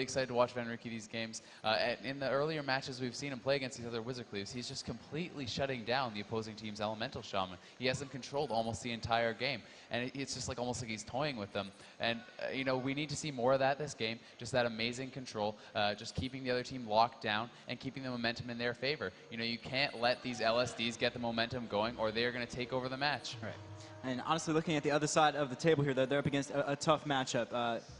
really excited to watch Van Rookie these games. In the earlier matches we've seen him play against these other Wizard Cleaves, he's just completely shutting down the opposing team's Elemental Shaman. He has them controlled almost the entire game, and it's just like almost like he's toying with them. And you know, we need to see more of that this game, just that amazing control, just keeping the other team locked down and keeping the momentum in their favor. You know, you can't let these LSDs get the momentum going, or they are going to take over the match. Right. And honestly, looking at the other side of the table here, they're up against a tough matchup.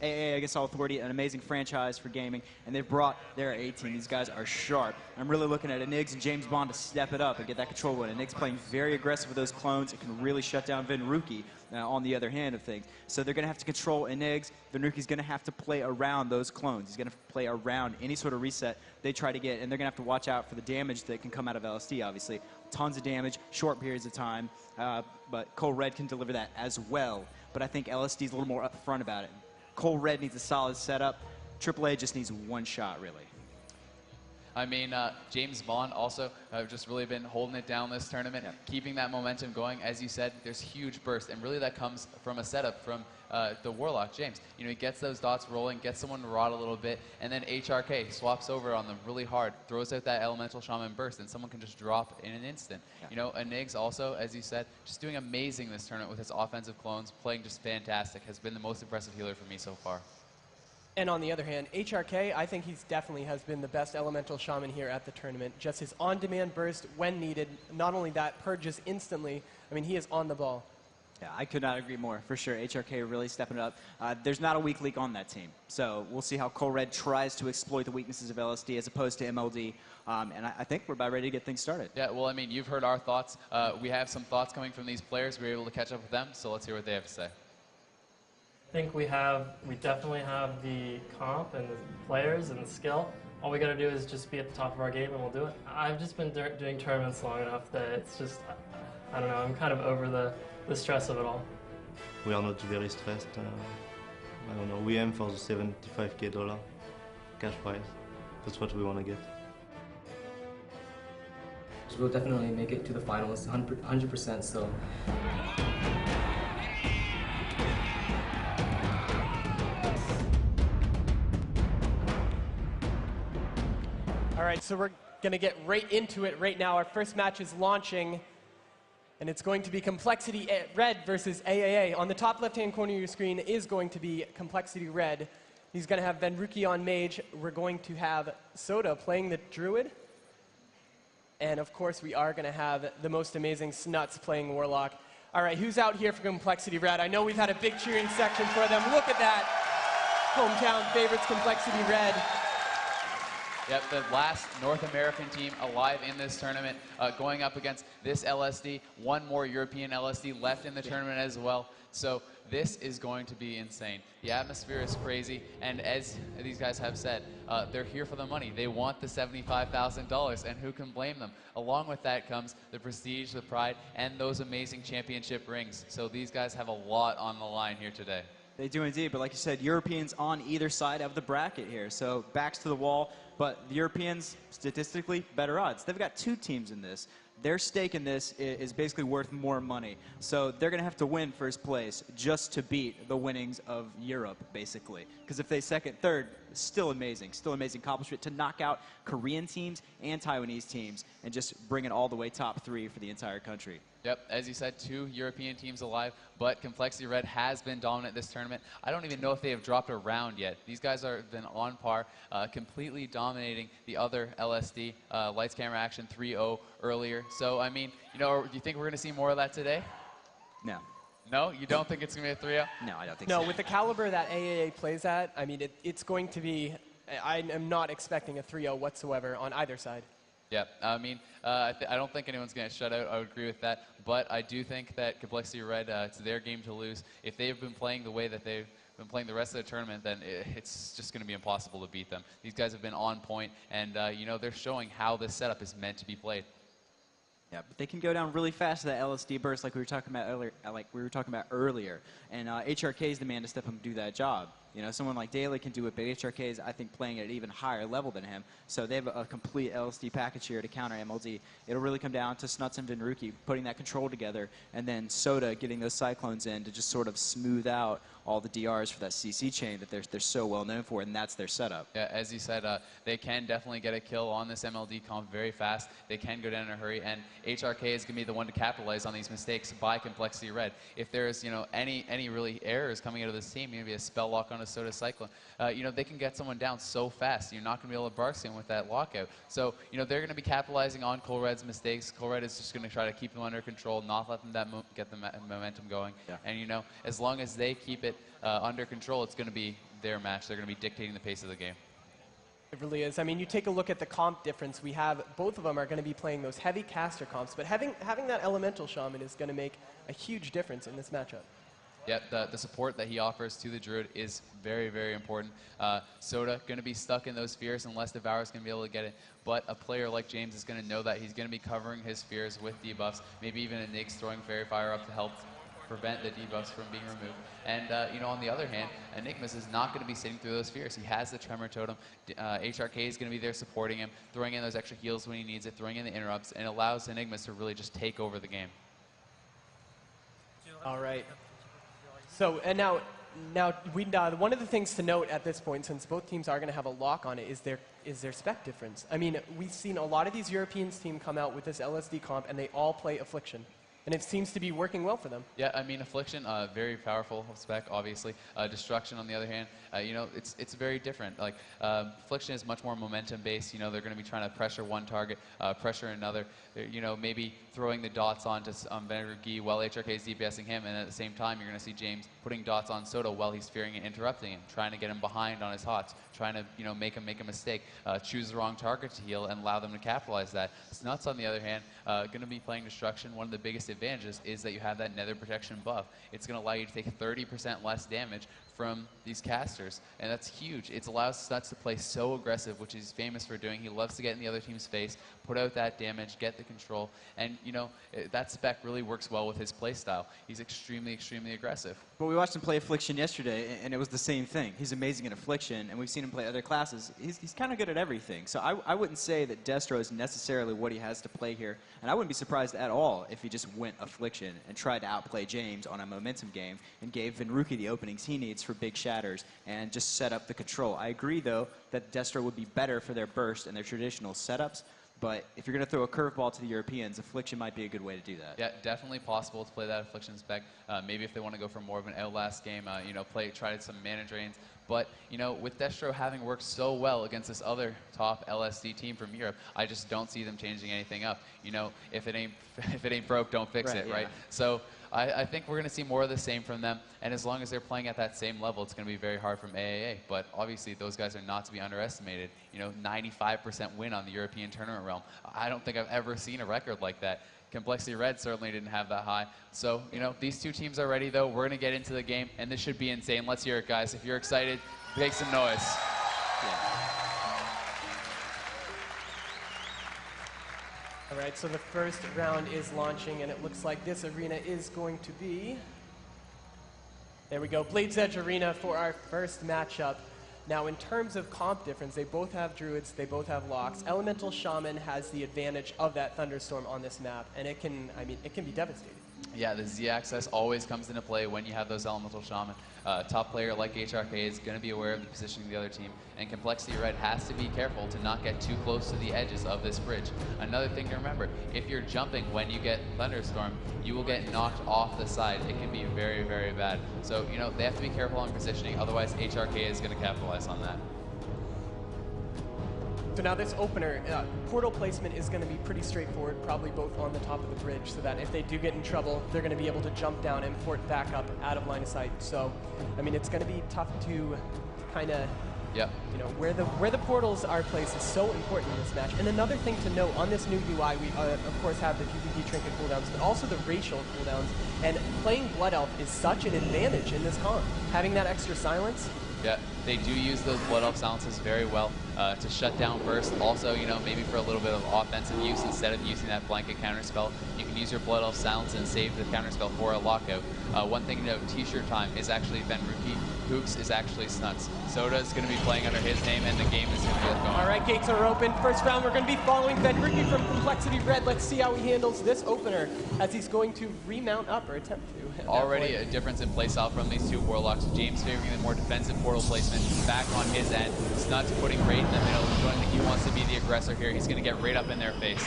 AAA against All Authority, an amazing franchise for gaming, and they've brought their A team. These guys are sharp. I'm really looking at Enigs and James Bond to step it up and get that control win. Enigs playing very aggressive with those clones. It can really shut down Van Rookie on the other hand of things. So they're going to have to control Enigs. Van Rookie's going to have to play around those clones. He's going to play around any sort of reset they try to get, and they're going to have to watch out for the damage that can come out of LSD, obviously. Tons of damage, short periods of time, but Cole Red can deliver that as well. But I think LSD is a little more upfront about it. Cole Red needs a solid setup. AAA just needs one shot, really. I mean, James Bond also just really been holding it down this tournament, keeping that momentum going. As you said, there's huge burst, and really that comes from a setup from the Warlock, James. You know, he gets those dots rolling, gets someone to rot a little bit, and then HRK swaps over on them really hard, throws out that Elemental Shaman burst, and someone can just drop in an instant. You know, Enigs also, as you said, just doing amazing this tournament with his offensive clones, playing just fantastic, has been the most impressive healer for me so far. And on the other hand, HRK, I think he's definitely has been the best Elemental Shaman here at the tournament. Just his on-demand burst when needed. Not only that, purges instantly. I mean, he is on the ball. Yeah, I could not agree more, for sure. HRK really stepping it up. There's not a weak link on that team. So we'll see how Cole Red tries to exploit the weaknesses of LSD as opposed to MLD. And I think we're about ready to get things started. Yeah, well, I mean, you've heard our thoughts. We have some thoughts coming from these players. We were able to catch up with them, so let's hear what they have to say. I think we definitely have the comp and the players and the skill. All we got to do is just be at the top of our game and we'll do it. I've just been doing tournaments long enough that it's just, I don't know, I'm kind of over the stress of it all. We are not very stressed. I don't know, we aim for the $75K cash prize. That's what we want to get. So we'll definitely make it to the finals, 100% so. All right, so we're going to get right into it right now. Our first match is launching, and it's going to be Complexity Red versus AAA. On the top left-hand corner of your screen is going to be Complexity Red. He's going to have Van Rookie on Mage. We're going to have Soda playing the Druid. And, of course, we are going to have the most amazing Snuts playing Warlock. All right, who's out here for Complexity Red? I know we've had a big cheering section for them. Look at that. Hometown favorites, Complexity Red. Yep, the last North American team alive in this tournament, going up against this LSD. One more European LSD left in the tournament as well. So this is going to be insane. The atmosphere is crazy, and as these guys have said, they're here for the money. They want the $75,000, and who can blame them? Along with that comes the prestige, the pride, and those amazing championship rings. So these guys have a lot on the line here today. They do indeed, but like you said, Europeans on either side of the bracket here. So backs to the wall, but the Europeans, statistically, better odds. They've got two teams in this. Their stake in this is basically worth more money. So they're going to have to win first place just to beat the winnings of Europe, basically. Because if they second, third, still amazing accomplishment to knock out Korean teams and Taiwanese teams and just bring it all the way top three for the entire country. Yep, as you said, two European teams alive, but Complexity Red has been dominant this tournament. I don't even know if they have dropped a round yet. These guys have been on par, completely dominating the other LSD, Lights, Camera, Action 3-0 earlier. So, I mean, you know, do you think we're going to see more of that today? No. No? You don't think it's going to be a 3-0? No, I don't think so. No, with the caliber that AAA plays at, I mean, it's going to be, I am not expecting a 3-0 whatsoever on either side. Yeah, I mean, I don't think anyone's going to shut out. I would agree with that. But I do think that Complexity Red, it's their game to lose. If they've been playing the way that they've been playing the rest of the tournament, then it's just going to be impossible to beat them. These guys have been on point, and you know, they're showing how this setup is meant to be played. Yeah, but they can go down really fast to that LSD burst like we were talking about earlier. And HRK is the man to step up and do that job. You know, someone like Daly can do it, but HRK is, I think, playing at an even higher level than him. So they have a complete LSD package here to counter MLD. It'll really come down to Snuts and Vinruki putting that control together, and then Soda getting those Cyclones in to just sort of smooth out all the DRs for that CC chain that they're so well known for, and that's their setup. Yeah, as you said, they can definitely get a kill on this MLD comp very fast. They can go down in a hurry, and HRK is going to be the one to capitalize on these mistakes by Complexity Red. If there's, you know, any really errors coming out of this team, maybe a spell lock on a Soda Cyclone, you know, they can get someone down so fast. You're not going to be able to bark him with that lockout. So, you know, they're going to be capitalizing on Cole Red's mistakes. Cole Red is just going to try to keep them under control, not let them get the momentum going. Yeah. And, you know, as long as they keep it under control, it's going to be their match. They're going to be dictating the pace of the game. It really is. I mean, you take a look at the comp difference. We have both of them are going to be playing those heavy caster comps, but having that elemental shaman is going to make a huge difference in this matchup. Yeah, the support that he offers to the Druid is very, very important. Soda going to be stuck in those fears unless Devour's going to be able to get it. But a player like James is going to know that he's going to be covering his fears with debuffs. Maybe even a Nix throwing Fairy Fire up to help prevent the debuffs from being removed. And, you know, on the other hand, Enigmas is not going to be sitting through those fears. He has the Tremor Totem. HRK is going to be there supporting him, throwing in those extra heals when he needs it, throwing in the interrupts, and allows Enigmas to really just take over the game. All right. So, and now one of the things to note at this point, since both teams are going to have a lock on it, is their spec difference. I mean, we've seen a lot of these European teams come out with this LSD comp, and they all play Affliction. And it seems to be working well for them. Yeah, I mean, Affliction, very powerful spec, obviously. Destruction, on the other hand, you know, it's very different. Like, Affliction is much more momentum-based. You know, they're going to be trying to pressure one target, pressure another. You know, maybe throwing the dots onto Vinruki while HRK is DPSing him, and at the same time, you're going to see James putting dots on Soda while he's fearing and interrupting him, trying to get him behind on his hots, trying to, you know, make him make a mistake, choose the wrong target to heal, and allow them to capitalize that. Snuts, on the other hand, going to be playing Destruction. One of the biggest advantages is that you have that Nether Protection buff. It's going to allow you to take 30% less damage from these casters, and that's huge. It allows Snuts to play so aggressive, which he's famous for doing. He loves to get in the other team's face, put out that damage, get the control, and, you know, that spec really works well with his play style. He's extremely, extremely aggressive. But we watched him play Affliction yesterday, and it was the same thing. He's amazing at Affliction, and we've seen him play other classes. He's kind of good at everything. So I wouldn't say that Destro is necessarily what he has to play here, and I wouldn't be surprised at all if he just went Affliction and tried to outplay James on a momentum game and gave Vinruki the openings he needs for big shatters and just set up the control. I agree, though, that Destro would be better for their burst and their traditional setups, but if you're going to throw a curveball to the Europeans, Affliction might be a good way to do that. Yeah, definitely possible to play that Affliction spec. Maybe if they want to go for more of an Outlast game, you know, try some mana drains. But, you know, with Destro having worked so well against this other top LSD team from Europe, I just don't see them changing anything up. You know, if it ain't broke, don't fix it, right? So I think we're going to see more of the same from them. And as long as they're playing at that same level, it's going to be very hard from AAA. But obviously, those guys are not to be underestimated. You know, 95% win on the European tournament realm. I don't think I've ever seen a record like that. Complexity Red certainly didn't have that high. So, you know, these two teams are ready, though. We're going to get into the game, and this should be insane. Let's hear it, guys. If you're excited, make some noise. Yeah. All right, so the first round is launching, and it looks like this arena is going to be... There we go, Blade's Edge Arena for our first matchup. Now, in terms of comp difference, they both have Druids, they both have locks. Elemental Shaman has the advantage of that Thunderstorm on this map, and it can, I mean, it can be devastating. Yeah, the Z-axis always comes into play when you have those Elemental Shaman. Top player like HRK is going to be aware of the positioning of the other team, and Complexity Red has to be careful to not get too close to the edges of this bridge. Another thing to remember, if you're jumping when you get Thunderstorm, you will get knocked off the side. It can be very, very bad. So, you know, they have to be careful on positioning, otherwise HRK is going to capitalize on that. So now this opener, portal placement is going to be pretty straightforward, probably both on the top of the bridge, so that if they do get in trouble, they're going to be able to jump down and port back up out of line of sight. So, I mean, it's going to be tough to kind of, you know, where the portals are placed is so important in this match. And another thing to note, on this new UI, we of course have the PvP trinket cooldowns, but also the racial cooldowns. And playing Blood Elf is such an advantage in this comp. Having that extra silence. Yeah, they do use those Blood Elf silences very well to shut down burst. Also, you know, maybe for a little bit of offensive use, instead of using that blanket counterspell, you can use your Blood Elf silence and save the counterspell for a lockout. One thing to note, T-shirt time is actually Vinruki, Kooks is actually Snuts. Soda is going to be playing under his name, and the game is going to get going. All right, gates are open. First round, we're going to be following Benricky from Complexity Red. Let's see how he handles this opener as he's going to remount up or attempt to. Already a difference in playstyle from these two Warlocks. James favoring the more defensive portal placement back on his end. Snuts putting Raid in the middle, showing that he wants to be the aggressor here. He's going to get right up in their face.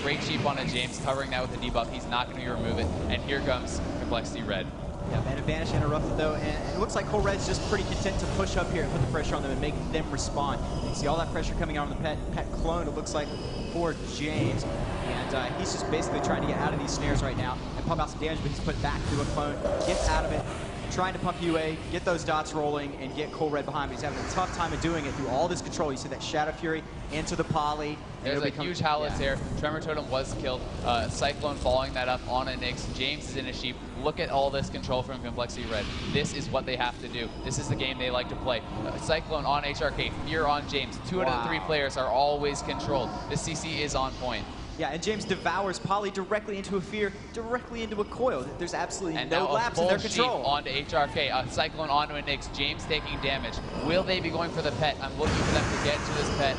Great cheap on a James, covering that with a debuff. He's not going to remove it, and here comes Complexity Red. Yeah, man, advantage interrupted though, and it looks like Cole Red's just pretty content to push up here and put the pressure on them and make them respond. You can see all that pressure coming out on the pet clone, it looks like, for James. And he's just basically trying to get out of these snares right now and pump out some damage, but he's put back through a clone, gets out of it, trying to pump UA, get those dots rolling, and get Cole Red behind him. He's having a tough time of doing it through all this control. You see that Shadow Fury into the poly. There's a huge Howlets here. Tremor Totem was killed. Cyclone following that up on a Nyx. James is in a sheep. Look at all this control from Complexity Red. This is what they have to do. This is the game they like to play. Cyclone on HRK, Fear on James. 2 out of the 3 players are always controlled. This CC is on point. Yeah, and James devours Poly directly into a Fear, directly into a Coil. There's absolutely no lapse in their control. Onto HRK, Cyclone onto a Nyx, James taking damage. Will they be going for the pet? I'm looking for them to get to this pet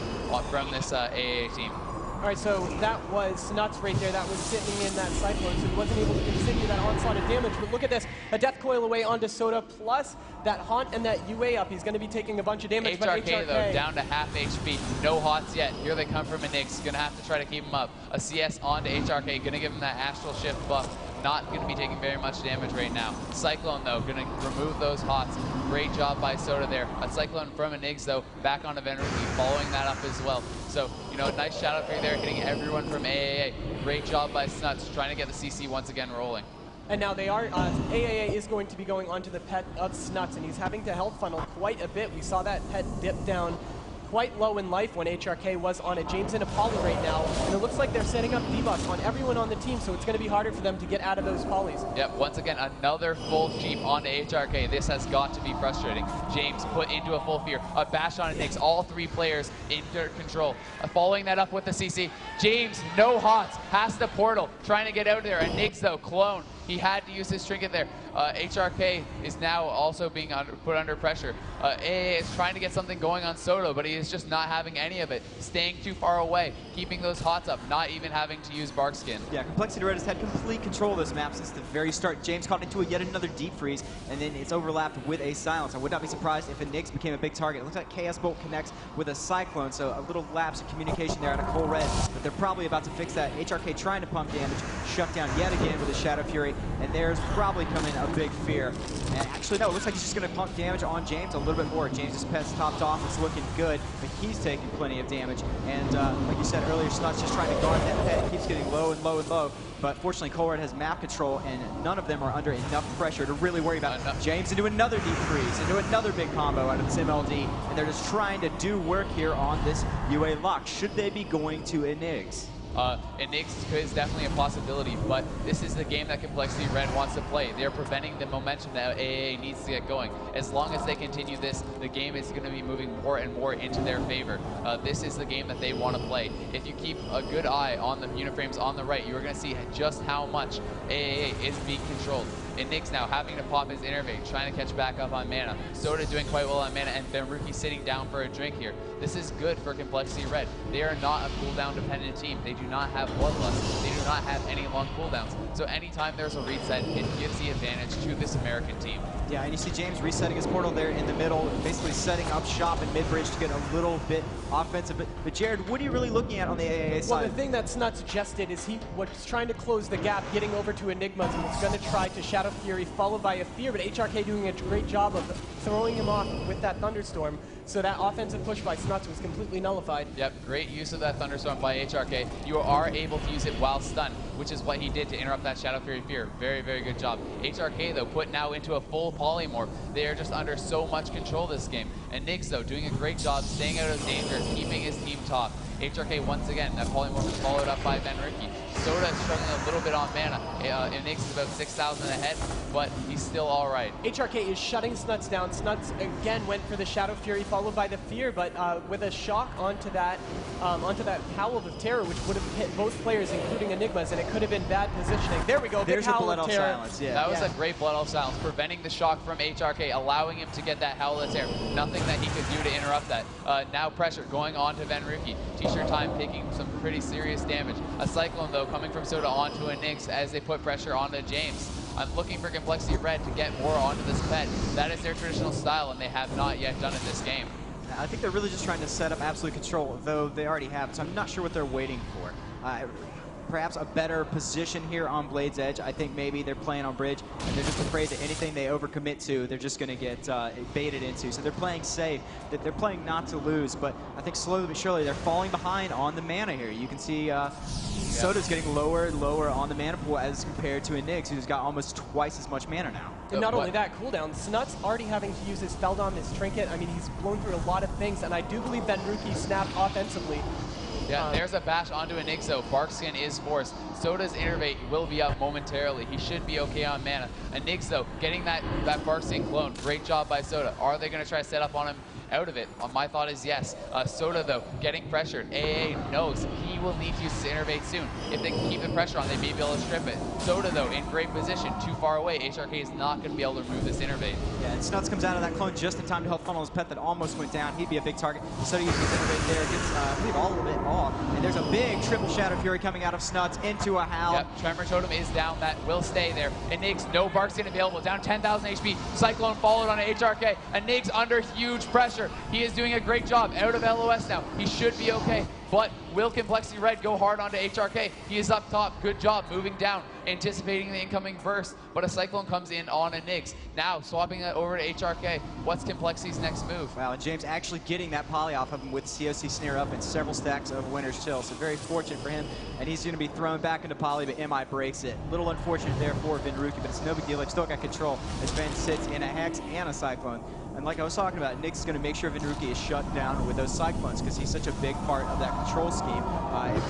from this AAA team. All right, so that was Snuts right there. That was sitting in that Cyclone, so he wasn't able to continue that onslaught of damage. But look at this, a Death Coil away onto Soda, plus that Haunt and that UA up. He's going to be taking a bunch of damage. HRK, though, down to half HP. No Haunts yet. Here they come from a Nyx. Going to have to try to keep him up. A CS onto HRK, going to give him that Astral Shift buff. Not going to be taking very much damage right now. Cyclone, though, going to remove those Hots. Great job by Soda there. A Cyclone from a Nyx, though, back onto Venricky, following that up as well. So, you know, nice Shadow Fury there, hitting everyone from AAA. Great job by Snuts, trying to get the CC once again rolling. And now they are, AAA is going to be going onto the pet of Snuts, and he's having to health funnel quite a bit. We saw that pet dip down quite low in life when HRK was on it. James and Apollo right now, and it looks like they're setting up debuffs on everyone on the team, so it's going to be harder for them to get out of those polys. Yep, once again, another full Jeep onto HRK. This has got to be frustrating. James put into a full Fear, a bash on a Nyx, all 3 players into control. Following that up with the CC, James, no Hots, has the portal, trying to get out of there. A Nyx, though, clone. He had to use his trinket there. HRK is now also being put under pressure. AA is trying to get something going on Soto, but he is just not having any of it. Staying too far away, keeping those Hots up, not even having to use Bark Skin. Yeah, Complexity Red has had complete control of this map since the very start. James caught into yet another Deep Freeze, and then it's overlapped with a Silence. I would not be surprised if a Nyx became a big target. It looks like Chaos Bolt connects with a Cyclone, so a little lapse of communication there out of Cole Red, but they're probably about to fix that. HRK trying to pump damage, shut down yet again with a Shadow Fury, and there's probably coming a big Fear. And actually, no, it looks like he's just going to pump damage on James a little bit more. James' pet's topped off. It's looking good, but he's taking plenty of damage. And like you said earlier, Snuts just trying to guard that pet. It keeps getting low and low and low. But fortunately, Cole Red has map control, and none of them are under enough pressure to really worry about James into another Deep Freeze, into another big combo out of this MLD. And they're just trying to do work here on this UA lock. Should they be going to a Nyx? Nyx is definitely a possibility, but this is the game that Complexity Red wants to play. They're preventing the momentum that AAA needs to get going. As long as they continue this, the game is going to be moving more and more into their favor. This is the game that they want to play. If you keep a good eye on the uniframes on the right, you're going to see just how much AAA is being controlled. And Nyx now having to pop his Innervate, trying to catch back up on mana. Soda doing quite well on mana, and Benruki sitting down for a drink here. This is good for Complexity Red. They are not a cooldown dependent team. They do not have Bloodlust. They do not have any long cooldowns. So anytime there's a reset, it gives the advantage to this American team. Yeah, and you see James resetting his portal there in the middle, basically setting up shop in mid-bridge to get a little bit offensive. But Jared, what are you really looking at on the AAA side? Well, the thing that Snuts just did is he was trying to close the gap, getting over to Enigmas, and was going to try to Shadow Fury, followed by a Fear, but HRK doing a great job of throwing him off with that Thunderstorm. So that offensive push by Snuts was completely nullified. Yep, great use of that Thunderstorm by HRK. You are able to use it while stunned, which is what he did to interrupt that Shadow Fury Fear. Very, very good job. HRK, though, put now into a full polymorph. They are just under so much control this game. And Nyx, though, doing a great job staying out of danger, keeping his team top. HRK, once again, that polymorph is followed up by Benricky. Soda is struggling a little bit on mana. And Nyx is about 6,000 ahead, but he's still all right. HRK is shutting Snuts down. Snuts again went for the Shadow Fury, followed followed by the fear, but with a shock onto that Howl of Terror, which would have hit both players, including Enigmas, and it could have been bad positioning. There we go. There's big a Howl blood of off Terror. silence, yeah. That was a great blood off silence, preventing the shock from HRK, allowing him to get that Howl of Terror. Nothing that he could do to interrupt that. Now pressure going on to Venruki. T-shirt time taking some pretty serious damage. A Cyclone, though, coming from Soda onto a Nyx as they put pressure onto James. I'm looking for Complexity Red to get more onto this pet. That is their traditional style, and they have not yet done it this game. I think they're really just trying to set up absolute control, though they already have it, so I'm not sure what they're waiting for. Perhaps a better position here on Blade's Edge. I think maybe they're playing on bridge, and they're just afraid that anything they overcommit to, they're just going to get baited into. So they're playing safe, that they're playing not to lose, but I think slowly but surely they're falling behind on the mana here. You can see Soda's getting lower and lower on the mana pool as compared to a Nyx, who's got almost twice as much mana now. And not only that, cooldown. Snut's already having to use his Feldom, his Trinket. I mean, he's blown through a lot of things, and I do believe Venruki snapped offensively. Yeah, there's a bash onto a Nyx, though. Barkskin is forced. Soda's Innervate will be up momentarily. He should be okay on mana. A Nyx, though, getting that Barkskin clone. Great job by Soda. Are they going to try to set up on him out of it? My thought is yes. Soda, though, getting pressured. AA knows he will need to use his Innervate soon. If they can keep the pressure on, they may be able to strip it. Soda, though, in great position, too far away. HRK is not going to be able to remove this Innervate. Yeah, and Snuts comes out of that clone just in time to help funnel his pet that almost went down. He'd be a big target. Soda uses his Innervate there, gets, I believe, all of it off. And there's a big triple Shadow Fury coming out of Snuts into a Howl. Yep, Tremor Totem is down. That will stay there. And Nyx, no Barkskin available. Down 10,000 HP. Cyclone followed on a HRK. And Nyx under huge pressure. He is doing a great job. Out of LOS now. He should be okay. But will Complexity Red go hard onto HRK? He is up top. Good job moving down, anticipating the incoming burst. But a Cyclone comes in on a Nyx. Now swapping that over to HRK. What's Complexity's next move? Wow, and James actually getting that poly off of him with COC Snare up and several stacks of Winter's Chill. So very fortunate for him. And he's going to be thrown back into poly, but MI breaks it. Little unfortunate there for Venruki, but it's no big deal. They've still got control as Ven sits in a Hex and a Cyclone. And like I was talking about, Nyx is going to make sure Venruki is shut down with those Cyclones because he's such a big part of that control scheme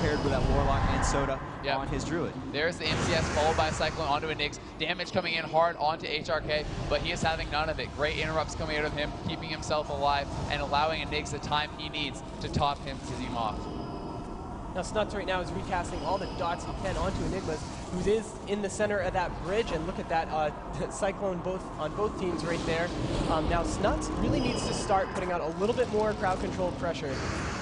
paired with that Warlock and Soda on his Druid. There's the MCS followed by a Cyclone onto a Nyx. Damage coming in hard onto HRK, but he is having none of it. Great interrupts coming out of him, keeping himself alive and allowing a Nyx the time he needs to top him to team off. Now Snuts right now is recasting all the dots he can onto Enigmas, who is in the center of that bridge, and look at that Cyclone on both teams right there. Now Snuts really needs to start putting out a little bit more crowd control pressure.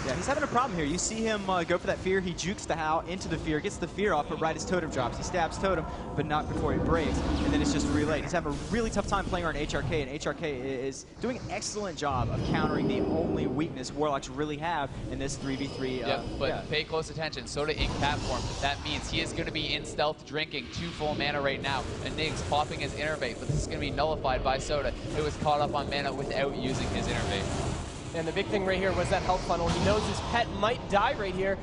Yeah, he's having a problem here. You see him go for that fear. He jukes the Howl into the fear, gets the fear off, but right as Totem drops. He stabs Totem, but not before he breaks, and then it's just relayed. He's having a really tough time playing around HRK, and HRK is doing an excellent job of countering the only weakness Warlocks really have in this 3v3. Pay close attention. Soda in cat form. That means he is going to be in stealth drinking 2 full mana right now. And Nyx popping his Innervate, but this is going to be nullified by Soda, who was caught up on mana without using his Innervate. And the big thing right here was that health funnel. He knows his pet might die right here.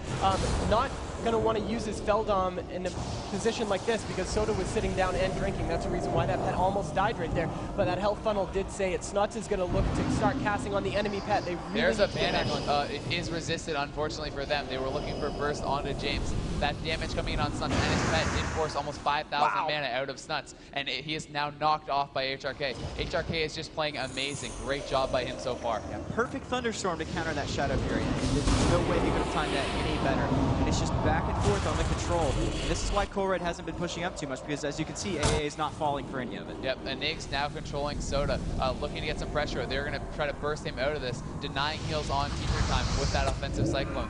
Not going to want to use his Feldom in a position like this because Soda was sitting down and drinking. That's the reason why that pet almost died right there. But that health funnel did say it. Snuts is going to look to start casting on the enemy pet. They really There's a banish. It is resisted, unfortunately for them. They were looking for burst onto James. That damage coming in on Snuts and his pet did force almost 5,000 mana out of Snuts. And he is now knocked off by HRK. HRK is just playing amazing. Great job by him so far. Yeah, perfect Thunderstorm to counter that Shadow Fury. There's no way he could have timed that any better. And it's just back and forth on the control. And this is why Colred hasn't been pushing up too much, because as you can see, AA is not falling for any of it. Yep, and Nyx now controlling Soda, looking to get some pressure. They're going to try to burst him out of this, denying heals on teacher time with that offensive Cyclone.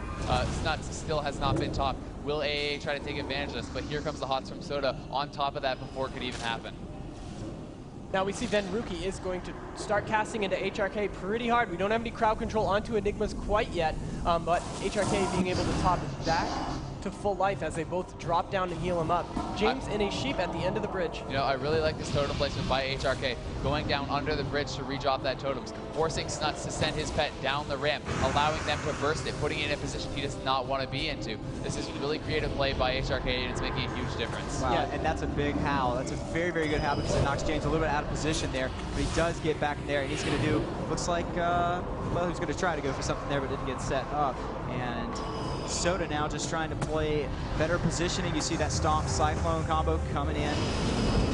Snuts still has not been topped. Will AA try to take advantage of this? But here comes the hots from Soda on top of that before it could even happen. Now we see Venruki is going to start casting into HRK pretty hard. We don't have any crowd control onto Enigmas quite yet, but HRK being able to top back to full life as they both drop down and heal him up. James in a sheep at the end of the bridge. You know, I really like this totem placement by HRK, going down under the bridge to redrop that totems, forcing Snuts to send his pet down the ramp, allowing them to burst it, putting it in a position he does not want to be into. This is really creative play by HRK, and it's making a huge difference. Wow, and that's a big Howl. That's a very, very good Howl because it knocks James a little bit out of position there, but he does get back in there, and he's going to do, looks like, well, he's going to try to go for something there, but didn't get set up. And Soda now just trying to play better positioning. You see that Stomp Cyclone combo coming in.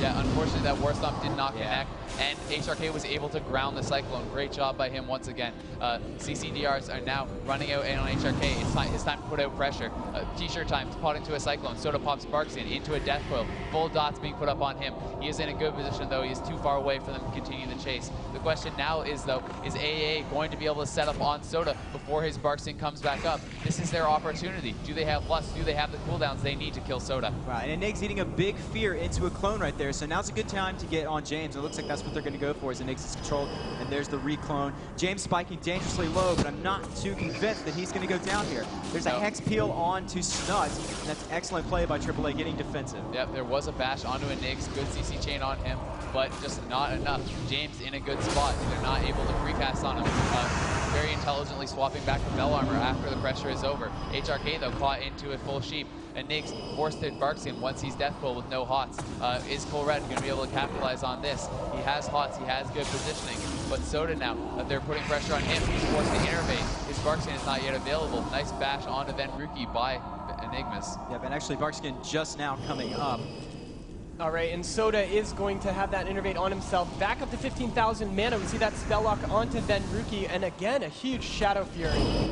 Yeah, unfortunately that War Stomp did not connect, and HRK was able to ground the Cyclone. Great job by him once again. CCDRs are now running out in on HRK. It's time to put out pressure. T-shirt time, spotting to a Cyclone. Soda pops Barksian into a Death Coil. Full dots being put up on him. He is in a good position though. He is too far away for them to continue the chase. The question now is though, is AAA going to be able to set up on Soda before his Barksian comes back up? This is their opportunity. Do they have Lust? Do they have the cooldowns they need to kill Soda? Right, and Enig's eating a big fear into a clone right there, so now's a good time to get on James. It looks like that's what they're going to go for, as Enig's is controlled, and there's the reclone. James spiking dangerously low, but I'm not too convinced that he's going to go down here. There's a Hex Peel onto Snuts, and that's excellent play by AAA getting defensive. Yep, there was a bash onto Enig's, good CC chain on him, but just not enough. James in a good spot. They're not able to precast on him. Very intelligently swapping back to Bell Armor after the pressure is over. HRK though caught into a full sheep. Enig's forced to Barksian once he's Death Coil with no hots. Is Colred going to be able to capitalize on this? He has hots, he has good positioning, but Soda now, they're putting pressure on him. He's forced to innervate. His Barksian is not yet available. Nice bash onto Venruki by Enigmas. Yep, and actually Barksian just now coming up. All right, and Soda is going to have that innervate on himself. Back up to 15,000 mana. We see that spell lock onto Venruki, and again, a huge Shadow Fury.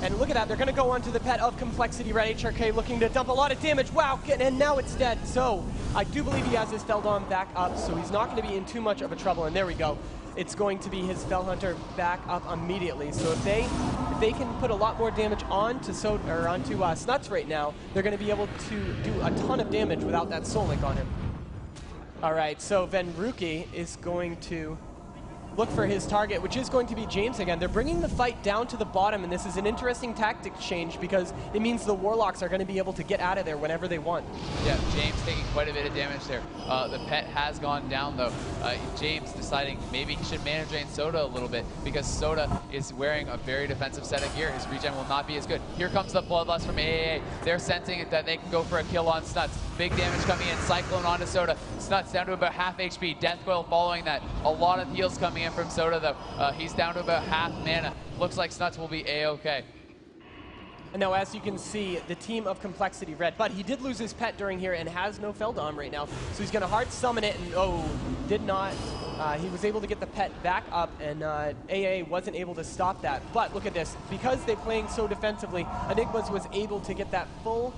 And look at that, they're going to go onto the pet of Complexity Red. HRK looking to dump a lot of damage. Wow, and now it's dead. So I do believe he has his Feldon back up, so he's not going to be in too much of a trouble. And there we go. It's going to be his Fell Hunter back up immediately. So if they can put a lot more damage onto Snuts right now, they're going to be able to do a ton of damage without that Soul Link on him. All right, so Venruki is going to look for his target, which is going to be James again. They're bringing the fight down to the bottom, and this is an interesting tactic change because it means the Warlocks are going to be able to get out of there whenever they want. Yeah, James taking quite a bit of damage there. The pet has gone down though. James deciding maybe he should mana drain Soda a little bit because Soda is wearing a very defensive set of gear. His regen will not be as good. Here comes the Bloodlust from AAA. They're sensing that they can go for a kill on Snuts. Big damage coming in, Cyclone onto Soda. Snuts down to about half HP. Death Coil following that. A lot of heals coming in from Soda though. He's down to about half mana. Looks like Snuts will be A-okay. And now, as you can see, the team of Complexity Red, but he did lose his pet during here and has no Feldon right now. So he's going to hard summon it, and did not. He was able to get the pet back up, and AA wasn't able to stop that. But look at this. Because they're playing so defensively, Enigmas was able to get that full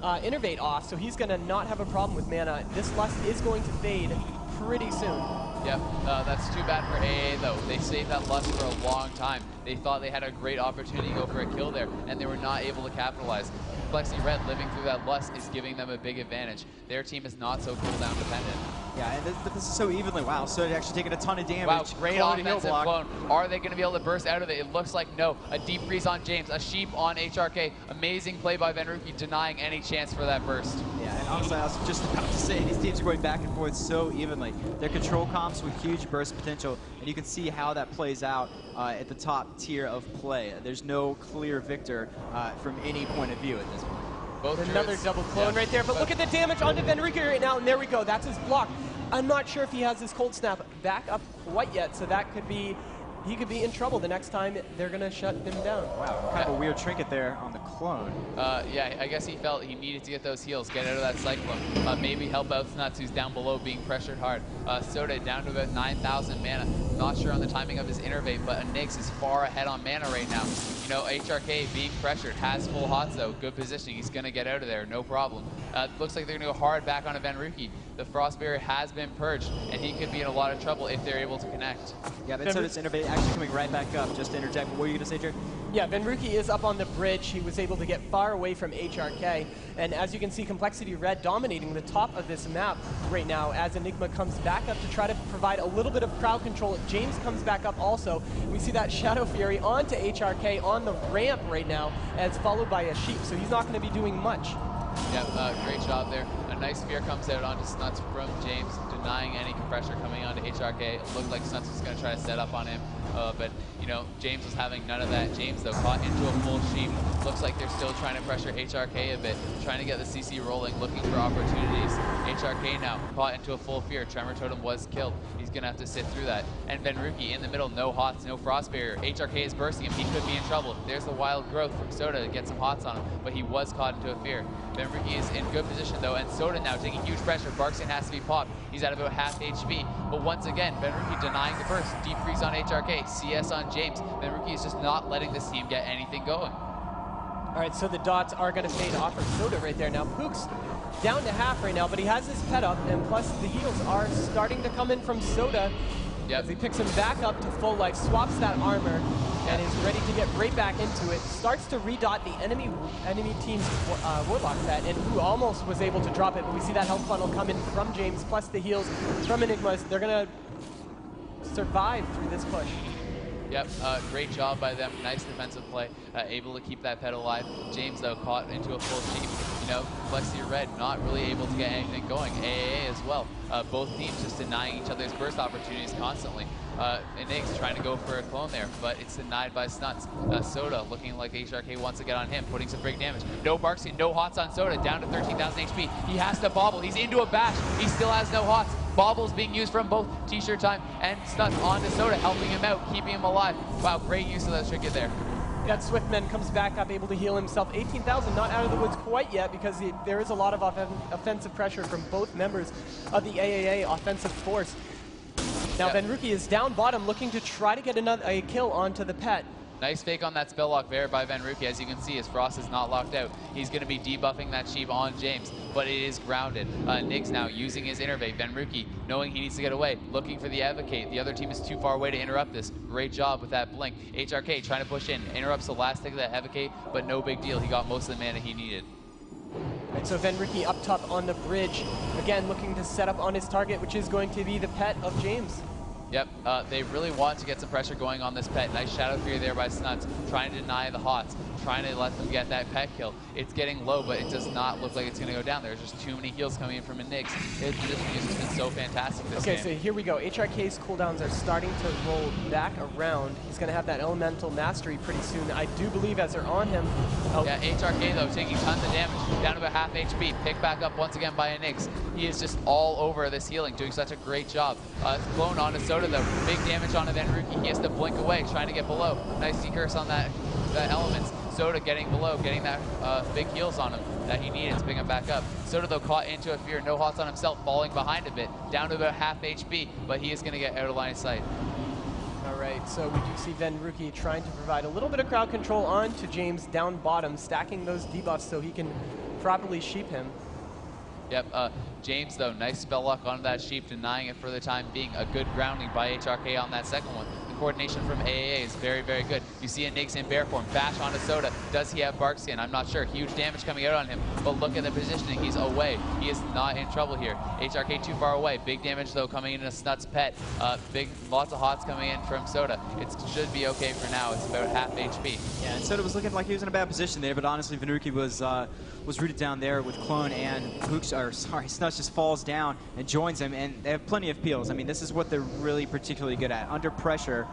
innervate off, so he's going to not have a problem with mana. This Lust is going to fade pretty soon. Yep, that's too bad for AA though. They saved that Lust for a long time. They thought they had a great opportunity to go for a kill there, and they were not able to capitalize. Complexity Red living through that Lust is giving them a big advantage. Their team is not so cooldown dependent. Yeah, and this is so evenly. Wow, so they're actually taking a ton of damage. Wow, great Clone offensive clone. Are they going to be able to burst out of it? It looks like no. A deep freeze on James, a sheep on HRK. Amazing play by Venruki, denying any chance for that burst. Yeah, and honestly, I was just about to say, these teams are going back and forth so evenly. They're control comps with huge burst potential, and you can see how that plays out at the top tier of play. There's no clear victor from any point of view at this point. Another double clone right there, but look at the damage onto Venruki right now, and there we go. That's his block. I'm not sure if he has his Cold Snap back up quite yet, so that could be, he could be in trouble the next time they're going to shut him down. Wow, kind of a weird trinket there on the clone. Yeah, I guess he felt he needed to get those heals, get out of that Cyclone, maybe help out Snuts, who's down below being pressured hard. Soda down to about 9,000 mana. Not sure on the timing of his innervate, but Enig's is far ahead on mana right now. You know, HRK being pressured, has full hots though, good positioning. He's going to get out of there, no problem. Looks like they're going to go hard back on a Venruki. The Frost Barrier has been purged, and he could be in a lot of trouble if they're able to connect. Yeah, but Soda's innervate actually coming right back up. Just to interject, what were you going to say, Jared? Yeah, Venruki is up on the bridge. He was able to get far away from HRK. And as you can see, Complexity Red dominating the top of this map right now as Enigma comes back up to try to provide a little bit of crowd control. James comes back up also. We see that Shadow Fury onto HRK on the ramp right now, as followed by a sheep. So he's not going to be doing much. Yeah, great job there. A nice fear comes out onto Snuts from James, denying any pressure coming onto HRK. It looked like Snuts was going to try to set up on him, but you know, James was having none of that. James, though, caught into a full sheep. Looks like they're still trying to pressure HRK a bit, trying to get the CC rolling, looking for opportunities. HRK now caught into a full fear. Tremor Totem was killed. He's going to have to sit through that. And Venruki in the middle, no hots, no frost barrier. HRK is bursting him. He could be in trouble. There's the wild growth from Soda to get some hots on him, but he was caught into a fear. Venruki is in good position, though, and Soda now taking huge pressure. Barksian has to be popped. He's at about half HP, but once again, Venruki denying the burst. Deep freeze on HRK, CS on James. Venruki is just not letting this team get anything going. All right, so the dots are going to fade off of Soda right there. Now, Pook's down to half right now, but he has his pet up, and plus the heals are starting to come in from Soda. Yep. As he picks him back up to full life, swaps that armor, and is ready to get right back into it. Starts to redot the enemy team's Warlock pet, and who almost was able to drop it, but we see that health funnel come in from James, plus the heals from Enigmas. They're going to survive through this push. Yep, great job by them. Nice defensive play, able to keep that pet alive. James, though, caught into a full sheep. You know, Flexi Red not really able to get anything going. AAA as well. Both teams just denying each other's burst opportunities constantly. Enigs trying to go for a clone there, but it's denied by Snuts. Soda looking like HRK wants to get on him, putting some big damage. No Barksian, no hots on Soda, down to 13,000 HP. He has to bobble. He's into a bash. He still has no hots. Bobbles being used from both T-shirt time and Snuts onto Soda, helping him out, keeping him alive. Wow, great use of that trinket there. That Swiftman comes back up, able to heal himself. 18,000, not out of the woods quite yet, because there is a lot of offensive pressure from both members of the AAA offensive force. Now, Venruki is down bottom, looking to try to get a kill onto the pet. Nice fake on that spell lock there by Venruki. As you can see, his Frost is not locked out. He's going to be debuffing that sheep on James, but it is grounded. Niggs now using his Innervate. Venruki, knowing he needs to get away, looking for the Advocate. The other team is too far away to interrupt this. Great job with that blink. HRK trying to push in, interrupts the last tick of that Advocate, but no big deal. He got most of the mana he needed. Right, so Venruki up top on the bridge, again looking to set up on his target, which is going to be the pet of James. Yep, they really want to get some pressure going on this pet. Nice Shadow Fear there by Snuts, trying to deny the hots, trying to let them get that pet kill. It's getting low, but it does not look like it's going to go down. There's just too many heals coming in from Enigs. His positioning has just been so fantastic this game. Okay, so here we go. HRK's cooldowns are starting to roll back around. He's going to have that Elemental Mastery pretty soon. I do believe as they're on him. Oh. Yeah, HRK, though, taking tons of damage, down to about half HP. Picked back up once again by Enigs. He is just all over this healing, doing such a great job. Clone onto Soda, though. Big damage on Venruki. He has to blink away, trying to get below. Nice decurse on that Elements. Soda getting below, getting that big heals on him that he needed to pick him back up. Soda, though, caught into a fear. No hots on himself, falling behind a bit. Down to about half HP, but he is going to get out of line of sight. All right, so we do see Venruki trying to provide a little bit of crowd control on to James down bottom, stacking those debuffs so he can properly sheep him. Yep, James, though, nice spell lock onto that sheep, denying it for the time being. A good grounding by HRK on that second one. The coordination from AAA is very, very good. You see a Niggs in bear form, bash onto Soda. Does he have Barksian? I'm not sure. Huge damage coming out on him, but look at the positioning. He's away. He is not in trouble here. HRK too far away. Big damage, though, coming in a Snuts pet. Lots of hots coming in from Soda. It should be okay for now. It's about half HP. Yeah, and Soda was looking like he was in a bad position there, but honestly, Venruki was rooted down there with Clone, and Snuts just falls down and joins him, and they have plenty of peels. I mean, this is what they're really particularly good at. Under pressure,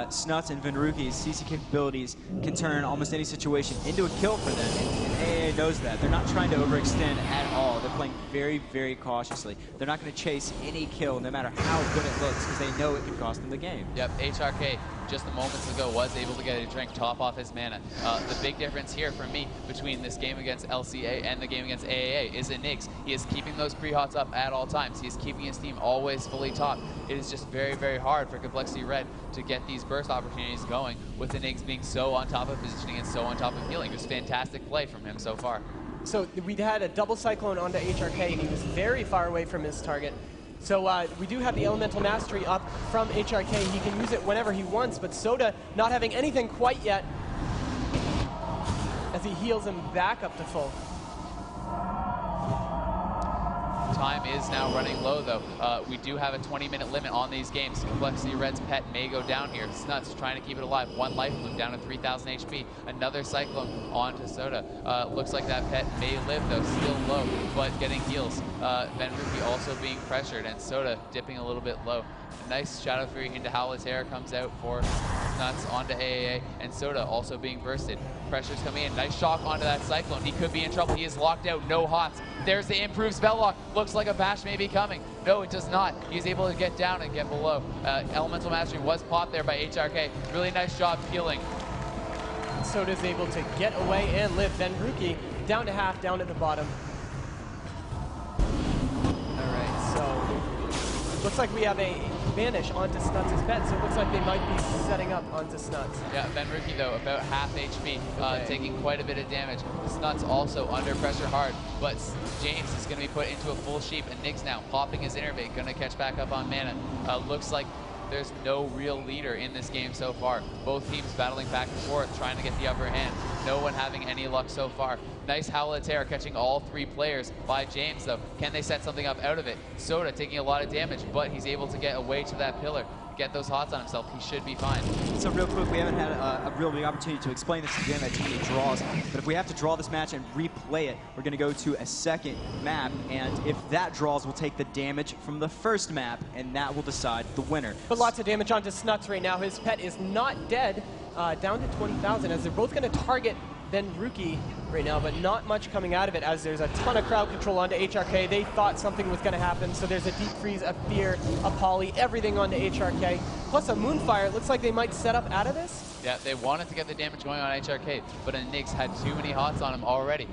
Snuts and Venruki's CC capabilities can turn almost any situation into a kill for them, and AA knows that. They're not trying to overextend at all. They're playing very, very cautiously. They're not going to chase any kill, no matter how good it looks, because they know it can cost them the game. Yep, HRK just moments ago was able to get a drink, top off his mana. The big difference here for me between this game against LCA and the game against AAA is Enigs. He is keeping those pre-hots up at all times. He is keeping his team always fully topped. It is just very, very hard for Complexity Red to get these burst opportunities going with Enigs being so on top of positioning and so on top of healing. Just fantastic play from him so far. So we had a double Cyclone onto HRK, and he was very far away from his target. So we do have the Elemental Mastery up from HRK. He can use it whenever he wants, but Soda not having anything quite yet as he heals him back up to full. time is now running low, though. We do have a 20-minute limit on these games. Complexity Red's pet may go down here. Snuts trying to keep it alive. One life loop down to 3,000 HP. Another Cyclone onto Soda. Looks like that pet may live, though. Still low, but getting heals. Venruki also being pressured, and Soda dipping a little bit low. A nice Shadow Fury into Howlitaire comes out for Snuts onto AAA, and Soda also being bursted. Pressure's coming in. Nice shock onto that Cyclone. He could be in trouble. He is locked out. No HOTS. There's the improved spell lock. Looks like a bash may be coming. No, it does not. He's able to get down and get below. Elemental Mastery was popped there by HRK. Really nice job healing. Soda's able to get away and live. Venruki down to half, down at the bottom. All right, so looks like we have a vanish onto Snuts' pet, so it looks like they might be setting up onto Snuts. Yeah, Venruki, though, about half HP, taking quite a bit of damage. Snuts also under pressure hard, but James is going to be put into a full sheep, and Niggs now popping his Innervate, going to catch back up on mana. Looks like there's no real leader in this game so far. Both teams battling back and forth, trying to get the upper hand. No one having any luck so far. Nice Howlitaire catching all three players by James, though. Can they set something up out of it? Soda taking a lot of damage, but he's able to get away to that pillar. Get those HOTS on himself. He should be fine. So real quick, we haven't had a real big opportunity to explain this again at too many draws, but if we have to draw this match and replay it, we're going to go to a second map, and if that draws, we'll take the damage from the first map, and that will decide the winner. But lots of damage onto Snuts right now. His pet is not dead, down to 20,000, as they're both going to target Venruki right now, but not much coming out of it, as there's a ton of crowd control onto HRK. They thought something was going to happen, so there's a Deep Freeze, a Fear, a Poly, everything onto HRK, plus a Moonfire. It looks like they might set up out of this. Yeah, they wanted to get the damage going on HRK, but Niggs had too many HOTS on him already.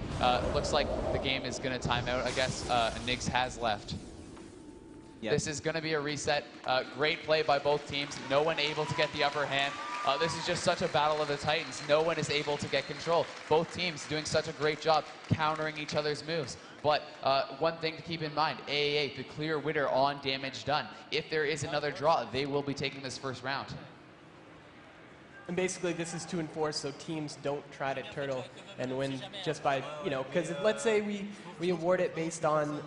Looks like the game is going to time out, I guess. Niggs has left. Yep. This is going to be a reset. Great play by both teams. No one able to get the upper hand. This is just such a battle of the Titans. No one is able to get control. Both teams doing such a great job countering each other's moves. But one thing to keep in mind, AAA, the clear winner on damage done. If there is another draw, they will be taking this first round. And basically this is to enforce so teams don't try to turtle and win just by, because let's say we award it based on,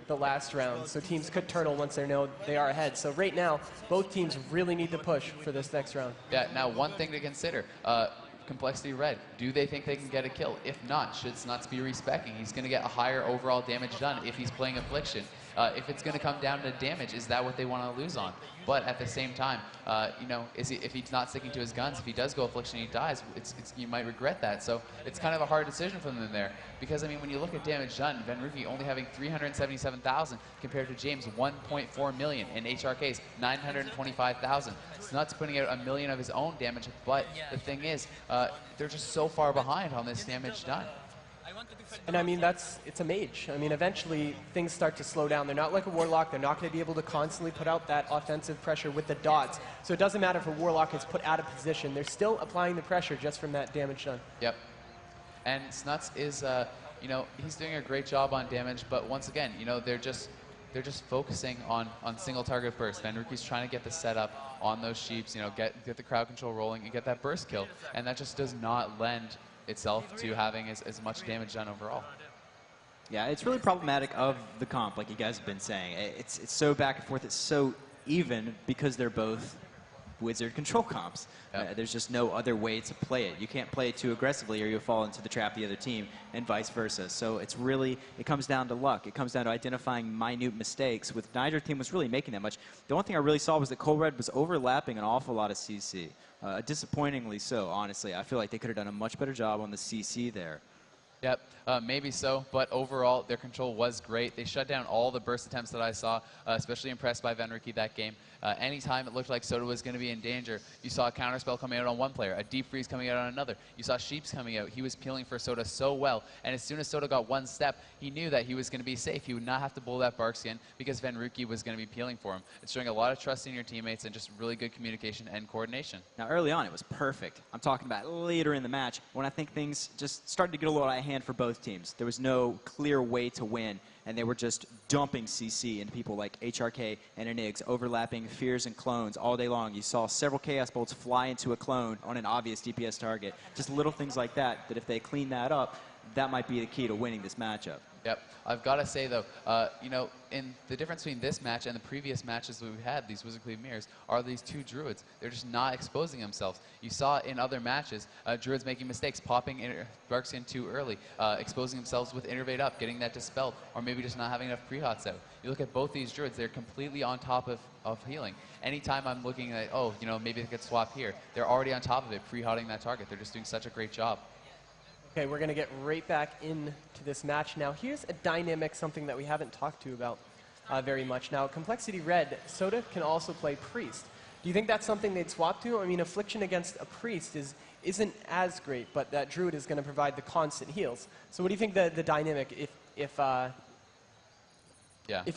the last round. So teams could turtle once they know they are ahead. So right now, both teams really need to push for this next round. Yeah, now one thing to consider, Complexity Red, do they think they can get a kill? If not, should Snuts be respecking? He's going to get a higher overall damage done if he's playing Affliction. If it's going to come down to damage, is that what they want to lose on? But at the same time, if he's not sticking to his guns, if he does go Affliction and he dies, you might regret that. So it's kind of a hard decision for them there. Because, I mean, when you look at damage done, Venruki only having 377,000 compared to James 1.4 million and HRK's 925,000. Snuts putting out 1 million of his own damage, but the thing is, they're just so far behind on this damage done. And I mean, it's a mage. I mean, eventually things start to slow down. They're not like a Warlock. They're not going to be able to constantly put out that offensive pressure with the dots. So it doesn't matter if a Warlock is put out of position. They're still applying the pressure just from that damage done. Yep. And Snuts is, he's doing a great job on damage, but once again, they're just focusing on single target burst. Venruki's trying to get the setup on those sheeps, get the crowd control rolling and get that burst kill. And that just does not lend itself to having as much damage done overall. Yeah, it's really problematic of the comp, like you guys have been saying. It's so back and forth, it's so even because they're both Wizard control comps. Yep. There's just no other way to play it. You can't play it too aggressively or you'll fall into the trap of the other team and vice versa. So it comes down to luck. It comes down to identifying minute mistakes, with neither team was really making that much. The only thing I really saw was that Cold Red was overlapping an awful lot of CC. Disappointingly so, honestly. I feel like they could have done a much better job on the CC there. Yep, maybe so, but overall their control was great. They shut down all the burst attempts that I saw, especially impressed by Venruki that game. Anytime it looked like Soda was going to be in danger, you saw a counterspell coming out on one player, a Deep Freeze coming out on another. You saw Sheeps coming out. He was peeling for Soda so well, and as soon as Soda got one step, he knew that he was going to be safe. He would not have to bowl that Barkskin because Venruki was going to be peeling for him. It's showing a lot of trust in your teammates and just really good communication and coordination. Now early on it was perfect. I'm talking about later in the match when I think things just started to get a little out of hand for both teams. There was no clear way to win, and they were just dumping CC into people like HRK and Enigs, overlapping Fears and Clones all day long. You saw several Chaos Bolts fly into a clone on an obvious DPS target. Just little things like that, that if they clean that up, that might be the key to winning this matchup. Yep. I've got to say, though, you know, in the difference between this match and the previous matches we've had, these Wizard Cleave Mirrors, are these two Druids. They're just not exposing themselves. You saw in other matches, Druids making mistakes, popping Barkskin too early, exposing themselves with Innervate up, getting that dispelled, or maybe just not having enough pre-hots out. You look at both these Druids, they're completely on top of healing. Anytime I'm looking at, oh, you know, maybe they could swap here, they're already on top of it, pre-hotting that target. They're just doing such a great job. Okay, we're going to get right back into this match now. Here's a dynamic, something that we haven't talked to about very much. Now, Complexity Red, Soda can also play Priest. Do you think that's something they'd swap to? I mean, Affliction against a Priest isn't as great, but that Druid is going to provide the constant heals. So what do you think the dynamic, if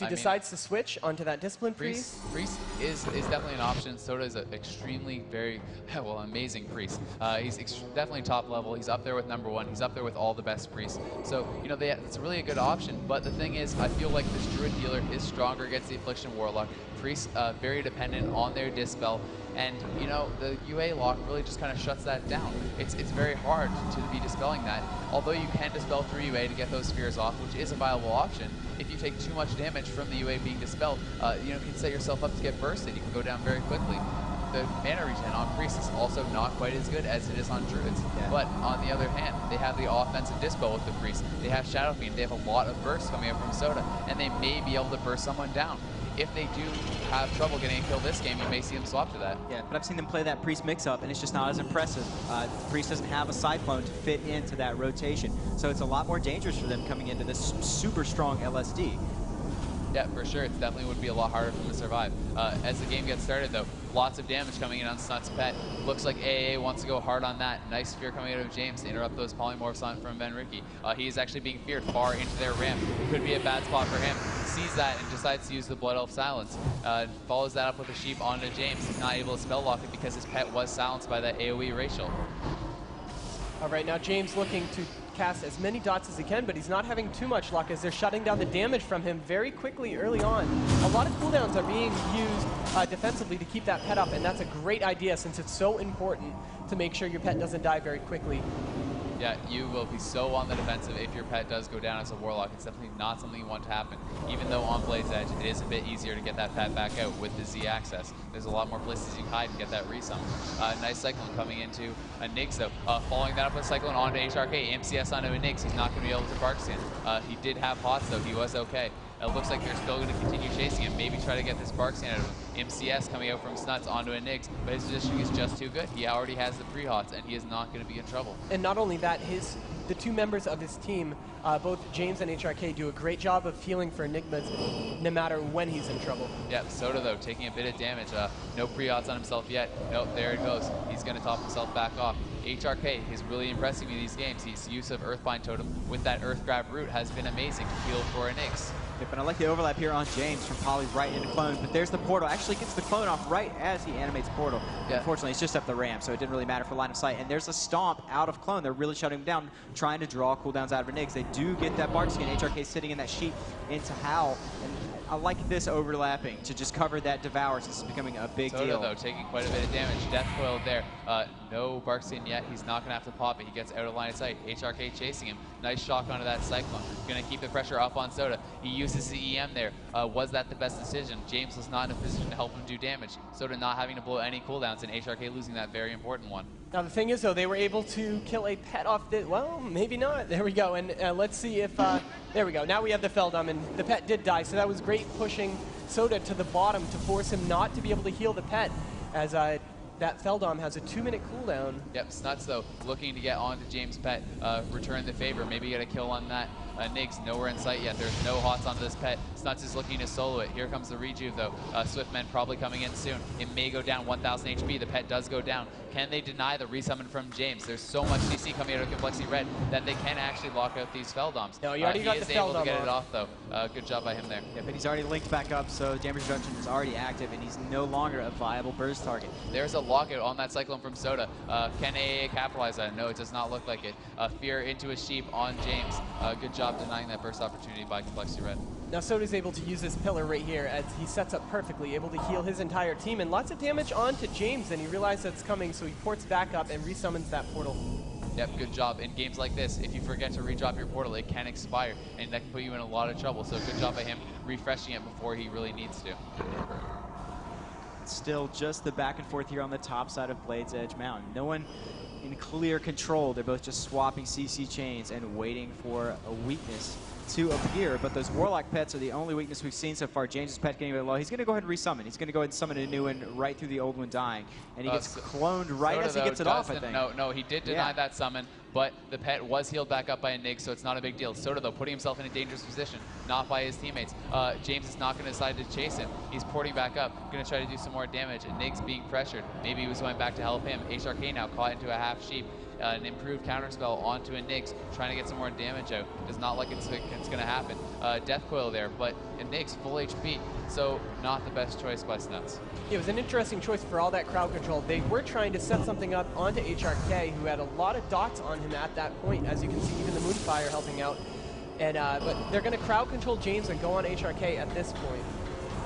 he decides to switch onto that Discipline Priest? Priest is definitely an option. Soda is an extremely, very, well, amazing Priest. He's definitely top level. He's up there with #1. He's up there with all the best Priests. So, you know, it's really a good option. But the thing is, I feel like this Druid healer is stronger against the Affliction Warlock. Priest, very dependent on their Dispel. And, you know, the UA lock really just kind of shuts that down. It's very hard to be dispelling that. Although you can dispel through UA to get those spheres off, which is a viable option, if you take too much damage from the UA being dispelled, you know, you can set yourself up to get bursted. You can go down very quickly. The mana regen on Priest is also not quite as good as it is on Druids. Yeah. But on the other hand, they have the offensive Dispel with the Priest. They have Shadow Fiend. They have a lot of bursts coming up from Soda, and they may be able to burst someone down. If they do have trouble getting a kill this game, you may see them swap to that. Yeah, but I've seen them play that Priest mix-up, and it's just not as impressive. Priest doesn't have a Cyclone to fit into that rotation, so it's a lot more dangerous for them coming into this super strong LSD. Yeah, for sure. It definitely would be a lot harder for them to survive. As the game gets started, though, lots of damage coming in on Snut's pet. Looks like AAA wants to go hard on that. Nice Sphere coming out of James to interrupt those polymorphs on from Ben Ricky. He is actually being feared far into their ramp. It could be a bad spot for him. Sees that and decides to use the Blood Elf Silence. Follows that up with a Sheep onto James. He's not able to spell lock it because his pet was silenced by that AoE Racial. All right, now James looking to cast as many dots as he can, but he's not having too much luck as they're shutting down the damage from him very quickly early on. A lot of cooldowns are being used defensively to keep that pet up, and that's a great idea since it's so important to make sure your pet doesn't die very quickly. Yeah, you will be so on the defensive if your pet does go down as a Warlock. It's definitely not something you want to happen. Even though on Blade's Edge, it is a bit easier to get that pet back out with the Z access. There's a lot more places you can hide and get that resummon. Nice Cyclone coming into a Nix, though. Following that up with Cyclone onto HRK. MCS onto a Nix. He's not going to be able to Barkskin. He did have Hots, though. He was okay. It looks like they're still going to continue chasing him. Maybe try to get this Barkskin out of him. MCS coming out from Snuts onto a Nix, but his positioning is just too good. He already has the pre-hots, and he is not going to be in trouble. And not only that, the two members of his team, both James and HRK, do a great job of healing for Enigmas no matter when he's in trouble. Yeah, Soda, though, taking a bit of damage. No pre-hots on himself yet. Nope, there it goes. He's going to top himself back off. HRK is really impressing me these games. His use of Earthbind Totem with that Earth Grab root has been amazing to heal for a Nix. Yep, and I like the overlap here on James from Poly right into clones, but there's the portal. Actually gets the clone off right as he animates portal. Yeah. Unfortunately, it's just up the ramp, so it didn't really matter for line of sight. And there's a stomp out of clone. They're really shutting him down, trying to draw cooldowns out of Nix. They do get that Barkskin. HRK sitting in that sheep into Howl. And I like this overlapping to just cover that Devour since it's becoming a big Soda, deal. Though, taking quite a bit of damage. Death coiled there. No Barkskin yet. He's not going to have to pop it. He gets out of line of sight. HRK chasing him. Nice shock onto that Cyclone. Going to keep the pressure up on Soda. He uses the EM there. Was that the best decision? James was not in a position to help him do damage. Soda not having to blow any cooldowns, and HRK losing that very important one. Now the thing is, though, they were able to kill a pet off the, well, maybe not. There we go, and let's see if, there we go. Now we have the Feldum, and the pet did die, so that was great pushing Soda to the bottom to force him not to be able to heal the pet, as that Feldom has a 2-minute cooldown. Yep, Snuts, though, looking to get onto James' pet, return the favor, maybe get a kill on that. Niggs nowhere in sight yet. There's no hots onto this pet. Snuts is looking to solo it. Here comes the rejuve, though. Swiftmen probably coming in soon. It may go down 1,000 HP. The pet does go down. Can they deny the resummon from James? There's so much CC coming out of Complexity Red that they can actually lock out these Feldoms. No, you already got the Feldom. He is able to get it off, though. Good job by him there. Yeah, but he's already linked back up, so damage reduction is already active, and he's no longer a viable burst target. There's a lockout on that Cyclone from Soda. Can AA capitalize on it? No, it does not look like it. Fear into a sheep on James. Good job denying that burst opportunity by Complexity Red. Now Soda's able to use this pillar right here as he sets up perfectly, able to heal his entire team, and lots of damage onto James, and he realizes that's coming, so he ports back up and resummons that portal. Yep, good job. In games like this, if you forget to redrop your portal, it can expire, and that can put you in a lot of trouble. So good job by him refreshing it before he really needs to. Still just the back and forth here on the top side of Blade's Edge Mountain. No one in clear control. They're both just swapping CC chains and waiting for a weakness to appear, but those Warlock pets are the only weakness we've seen so far. James' pet getting really low. He's going to go ahead and resummon. He's going to go ahead and summon a new one right through the old one dying, and he gets cloned right as he gets it off, I think. No, he did deny that summon, but the pet was healed back up by a Nig, so it's not a big deal. Soda, though, putting himself in a dangerous position, not by his teammates. James is not going to decide to chase him. He's porting back up, going to try to do some more damage, and Nig's being pressured. Maybe he was going back to help him. HRK now caught into a half sheep. An improved counterspell onto a Nyx, trying to get some more damage out. Does not look like it's going to happen. Death Coil there, but a Nyx full HP, so not the best choice by Snuts. It was an interesting choice for all that crowd control. They were trying to set something up onto HRK, who had a lot of dots on him at that point. As you can see, even the Moonfire helping out. And but they're going to crowd control James and go on HRK at this point.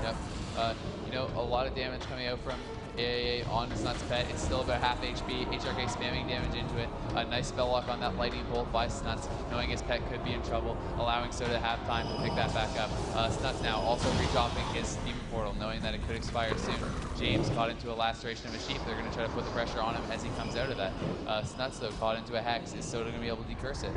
Yep. You know, a lot of damage coming out from AAA on Snuts' pet. It's still about half HP. HRK spamming damage into it. A nice spell lock on that lightning bolt by Snuts, knowing his pet could be in trouble, allowing Soda to have time to pick that back up. Snuts now also redropping his Demon Portal, knowing that it could expire soon. James caught into a laceration of a sheep. They're going to try to put the pressure on him as he comes out of that. Snuts, though, caught into a hex. Is Soda going to be able to decurse it?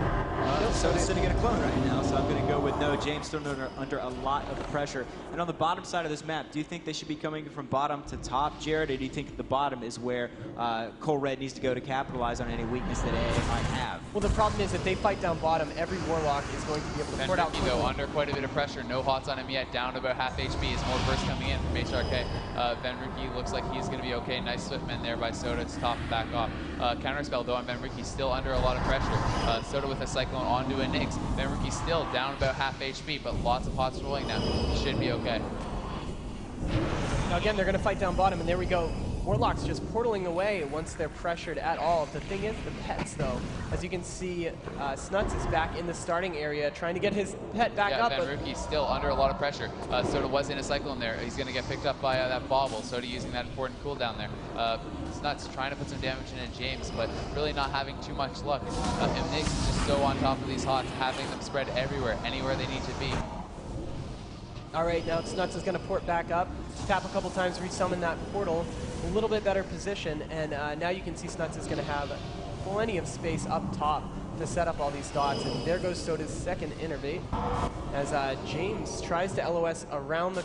Soda's sitting in a clone right now, so I'm going to go with no. James still under a lot of pressure. And on the bottom side of this map, do you think they should be coming from bottom to top, Jared, or do you think the bottom is where Cole Red needs to go to capitalize on any weakness that AA might have? Well, the problem is if they fight down bottom, every Warlock is going to be able to port out quickly. Though, under quite a bit of pressure. No hots on him yet. Down to about half HP. Is more burst coming in from HRK. Venruki looks like he's going to be okay. Nice Swiftman there by Soda to top and back off. Counterspell, though, on Venruki still under a lot of pressure. Soda with a Cyclone onto a Nyx. Venruki still down about half HP, but lots of hots rolling now. He should be okay. Now again, they're going to fight down bottom, and there we go. Warlock's just portaling away once they're pressured at all. The thing is, the pets, though, as you can see, Snuts is back in the starting area, trying to get his pet back up. Yeah, Venruki's still under a lot of pressure. Soda was in a Cyclone there. He's going to get picked up by that Bobble. Soda using that important cooldown there. Snuts trying to put some damage into James, but really not having too much luck. And Nyx is just so on top of these hots, having them spread everywhere, anywhere they need to be. All right, now Snuts is going to port back up, tap a couple times, resummon that portal. A little bit better position, and now you can see Snuts is going to have plenty of space up top to set up all these dots. And there goes Soda's second innervate as James tries to LOS around the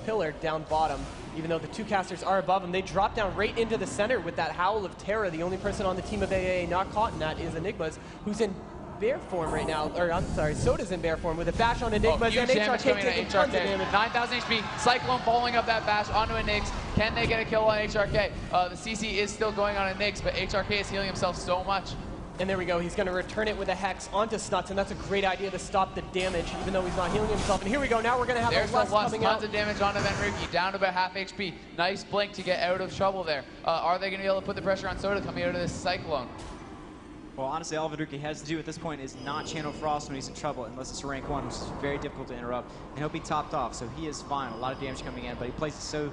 pillar down bottom. Even though the two casters are above him, they drop down right into the center with that Howl of Terror. The only person on the team of AA not caught in that is Enigmas, who's in bear form right now, or I'm sorry, Soda's in bear form with a bash on Enigmas, and HRK taking tons of damage. 9,000 HP, Cyclone following up that bash onto a Nyx. Can they get a kill on HRK? The CC is still going on a Nyx, but HRK is healing himself so much. And there we go, he's going to return it with a Hex onto Snuts, and that's a great idea to stop the damage, even though he's not healing himself. And here we go, now we're going to have a Lust coming out. Tons of damage onto Venruki, down to about half HP. Nice blink to get out of trouble there. Are they going to be able to put the pressure on Soda coming out of this Cyclone? Well, honestly, all Venruki has to do at this point is not channel Frost when he's in trouble, unless it's rank 1, which is very difficult to interrupt. And he'll be topped off, so he is fine. A lot of damage coming in, but he plays it so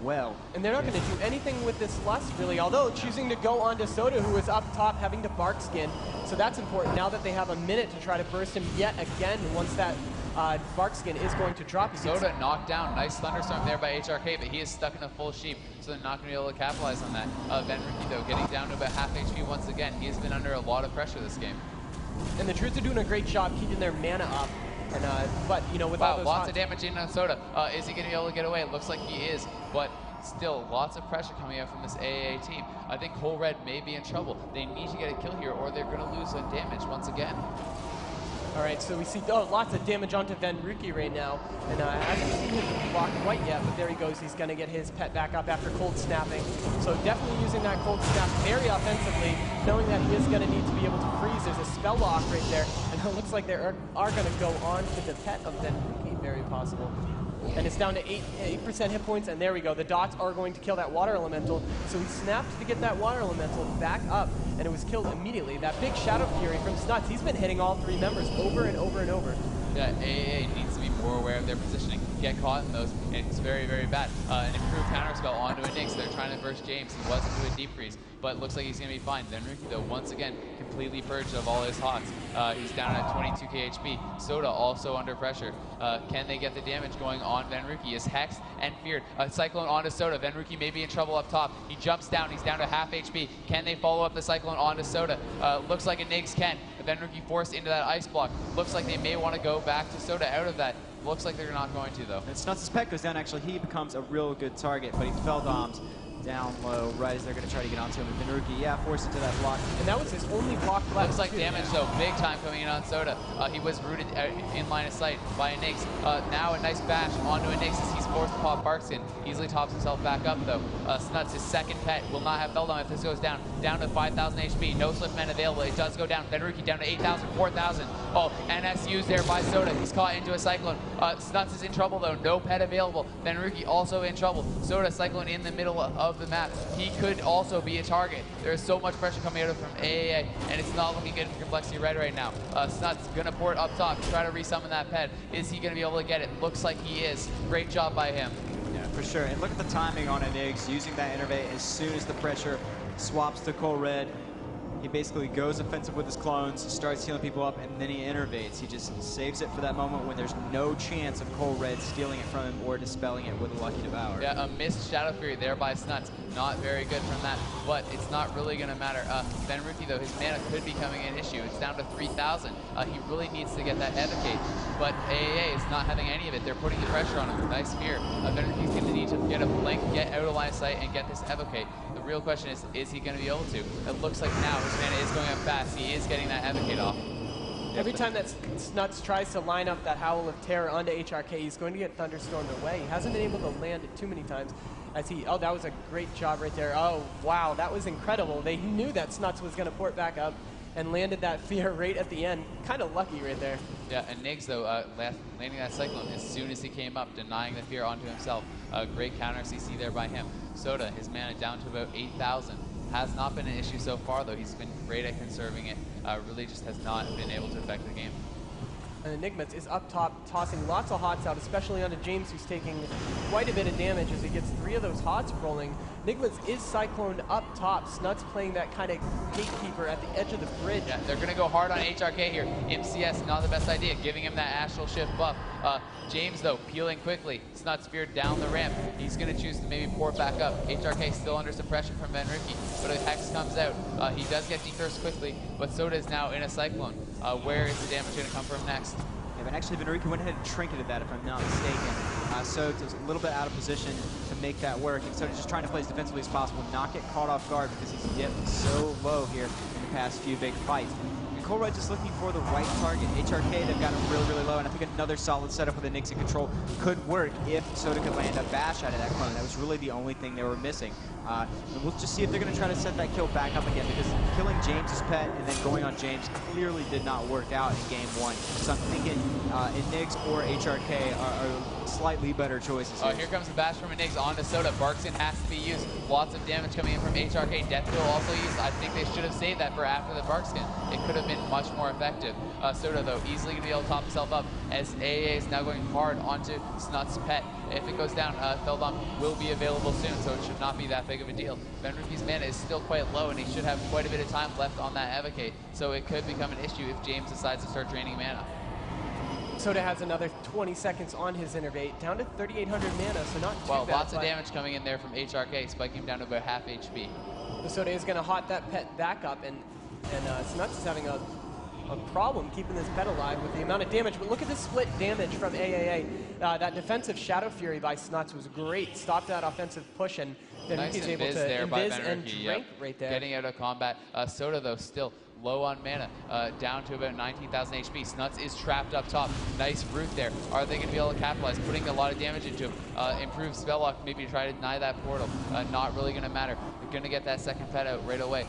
well. And they're not going to do anything with this Lust, really, although choosing to go on to Soda, who is up top having to Bark Skin. So that's important now that they have a minute to try to burst him yet again once that Bark Skin is going to drop. Soda knocked down. Nice Thunderstorm there by HRK, but he is stuck in a full sheep, so they're not going to be able to capitalize on that. Venruki, though, getting down to about half HP once again. He has been under a lot of pressure this game. And the Druids are doing a great job keeping their mana up. And, but, you know, with all those lots of damage in on Soda. Is he going to be able to get away? It looks like he is, but still lots of pressure coming out from this AAA team. I think Cole Red may be in trouble. They need to get a kill here, or they're going to lose on damage once again. All right, so we see lots of damage onto Venruki right now. And I haven't seen him block quite yet, but there he goes. He's going to get his pet back up after cold snapping. So definitely using that cold snap very offensively, knowing that he is going to need to be able to freeze. There's a spell lock right there, and it looks like they are going to go on to the pet of Venruki, very possible. And it's down to 8% hit points, and there we go. The dots are going to kill that water elemental. So he snapped to get that water elemental back up, and it was killed immediately. That big Shadow Fury from Snuts, he's been hitting all three members over and over and over. Yeah, AA needs to be more aware of their positioning. get caught in those, and it's very, very bad. An improved counter spell onto a Nyx. They're trying to burst James. He was into a deep freeze, but looks like he's going to be fine. Venruki, though, once again, completely purged of all his hots. He's down at 22k HP. Soda also under pressure. Can they get the damage going on Venruki? Is hexed and feared. Cyclone onto Soda. Venruki may be in trouble up top. He jumps down. He's down to half HP. Can they follow up the Cyclone onto Soda? Looks like a Nyx can. Venruki forced into that ice block. Looks like they may want to go back to Soda out of that. Looks like they're not going to, though. And Snuts' pet goes down. Actually, he becomes a real good target, but he fell doms down low right as they're going to try to get onto him. And Venruki, yeah, forced into that block. And that was his only block left. Looks like damage, though, big time coming in on Soda. He was rooted in line of sight by a Nyx. Now a nice bash onto a Nyx as he's forced to pop Barkskin. Easily tops himself back up, though. Snuts, his second pet, will not have Feldon if this goes down. Down to 5,000 HP. No Swift Men available. It does go down. Venruki down to 8,000, 4,000. Oh, NS used there by Soda. He's caught into a Cyclone. Snuts is in trouble, though. No pet available. Venruki also in trouble. Soda Cyclone in the middle of the map. He could also be a target. There is so much pressure coming out of from AAA, and it's not looking good for Complexity Red right now. Snuts gonna port up top, try to resummon that pet. Is he gonna be able to get it? Looks like he is. Great job by him. Yeah, for sure. And look at the timing on Enig's using that innervate as soon as the pressure swaps to Cold Red. He basically goes offensive with his clones, starts healing people up, and then he innervates. He just saves it for that moment when there's no chance of Cold Red stealing it from him or dispelling it with a Lucky Devour. Yeah, a missed Shadow Fury there by Snuts. Not very good from that, but it's not really going to matter. Venruki, though, his mana could be becoming an issue. It's down to 3,000. He really needs to get that Evocate, but AAA is not having any of it. They're putting the pressure on him. Nice fear. Venruki's going to need to get a blink, get out of line of sight, and get this Evocate. The real question is he going to be able to? It looks like now his mana is going up fast. He is getting that Evocate off. Every time that Snuts tries to line up that Howl of Terror onto HRK, he's going to get Thunderstormed away. He hasn't been able to land it too many times. As he, oh, that was a great job right there. Oh, wow, that was incredible. They knew that Snuts was going to port back up and landed that fear right at the end. Kind of lucky right there. Yeah, and Niggs, though, landing that Cyclone as soon as he came up, denying the fear onto himself. Great counter CC there by him. Soda, his mana down to about 8,000. Has not been an issue so far, though. He's been great at conserving it. Really just has not been able to affect the game. And Enigmas is up top, tossing lots of hots out, especially onto James, who's taking quite a bit of damage as he gets 3 of those hots rolling. Enigmas is cycloned up top. Snuts playing that kind of gatekeeper at the edge of the bridge. Yeah, they're going to go hard on HRK here. MCS, not the best idea, giving him that Astral Shift buff. James, though, peeling quickly. Snuts feared down the ramp. He's going to choose to maybe port back up. HRK still under suppression from Venruki, but a Hex comes out. He does get decurse quickly, but Soda is now in a Cyclone. Where is the damage going to come from next? Yeah, but actually Venruki went ahead and trinketed that, if I'm not mistaken. So it was a little bit out of position to make that work. And so just trying to play as defensively as possible, not get caught off guard because he's dipped so low here in the past few big fights. And Cold Red just looking for the right target. HRK, they've got him really, really low, and I think another solid setup with a Nyx in control could work if Soda could land a bash out of that clone. That was really the only thing they were missing. And we'll just see if they're going to try to set that kill back up again, because killing James's pet and then going on James clearly did not work out in game 1. So I'm thinking Nyx or HRK are slightly better choices here. Here comes the bash from Nyx onto Soda. Barkskin has to be used. Lots of damage coming in from HRK. Deathfield also used. I think they should have saved that for after the Barkskin. It could have been much more effective. Soda, though, easily going to be able to top himself up as AAA is now going hard onto Snut's pet. If it goes down, Feldon will be available soon, so it should not be that big of a deal. Venruki's mana is still quite low, and he should have quite a bit of time left on that Evocate, so it could become an issue if James decides to start draining mana. Soda has another 20 seconds on his Innervate, down to 3,800 mana, so not too bad. Well, lots of damage coming in there from HRK, spiking him down to about half HP. Soda is going to hot that pet back up, and Snuts is having a problem keeping this pet alive with the amount of damage. But look at the split damage from AAA. That defensive Shadow Fury by Snuts was great. Stopped that offensive push, and then nice he's able to invis and drink right there. Getting out of combat. Soda, though, still low on mana, down to about 19,000 HP. Snuts is trapped up top. Nice root there. Are they going to be able to capitalize? Putting a lot of damage into him. Improved spell lock, maybe try to deny that portal. Not really going to matter. They're going to get that second pet out right away.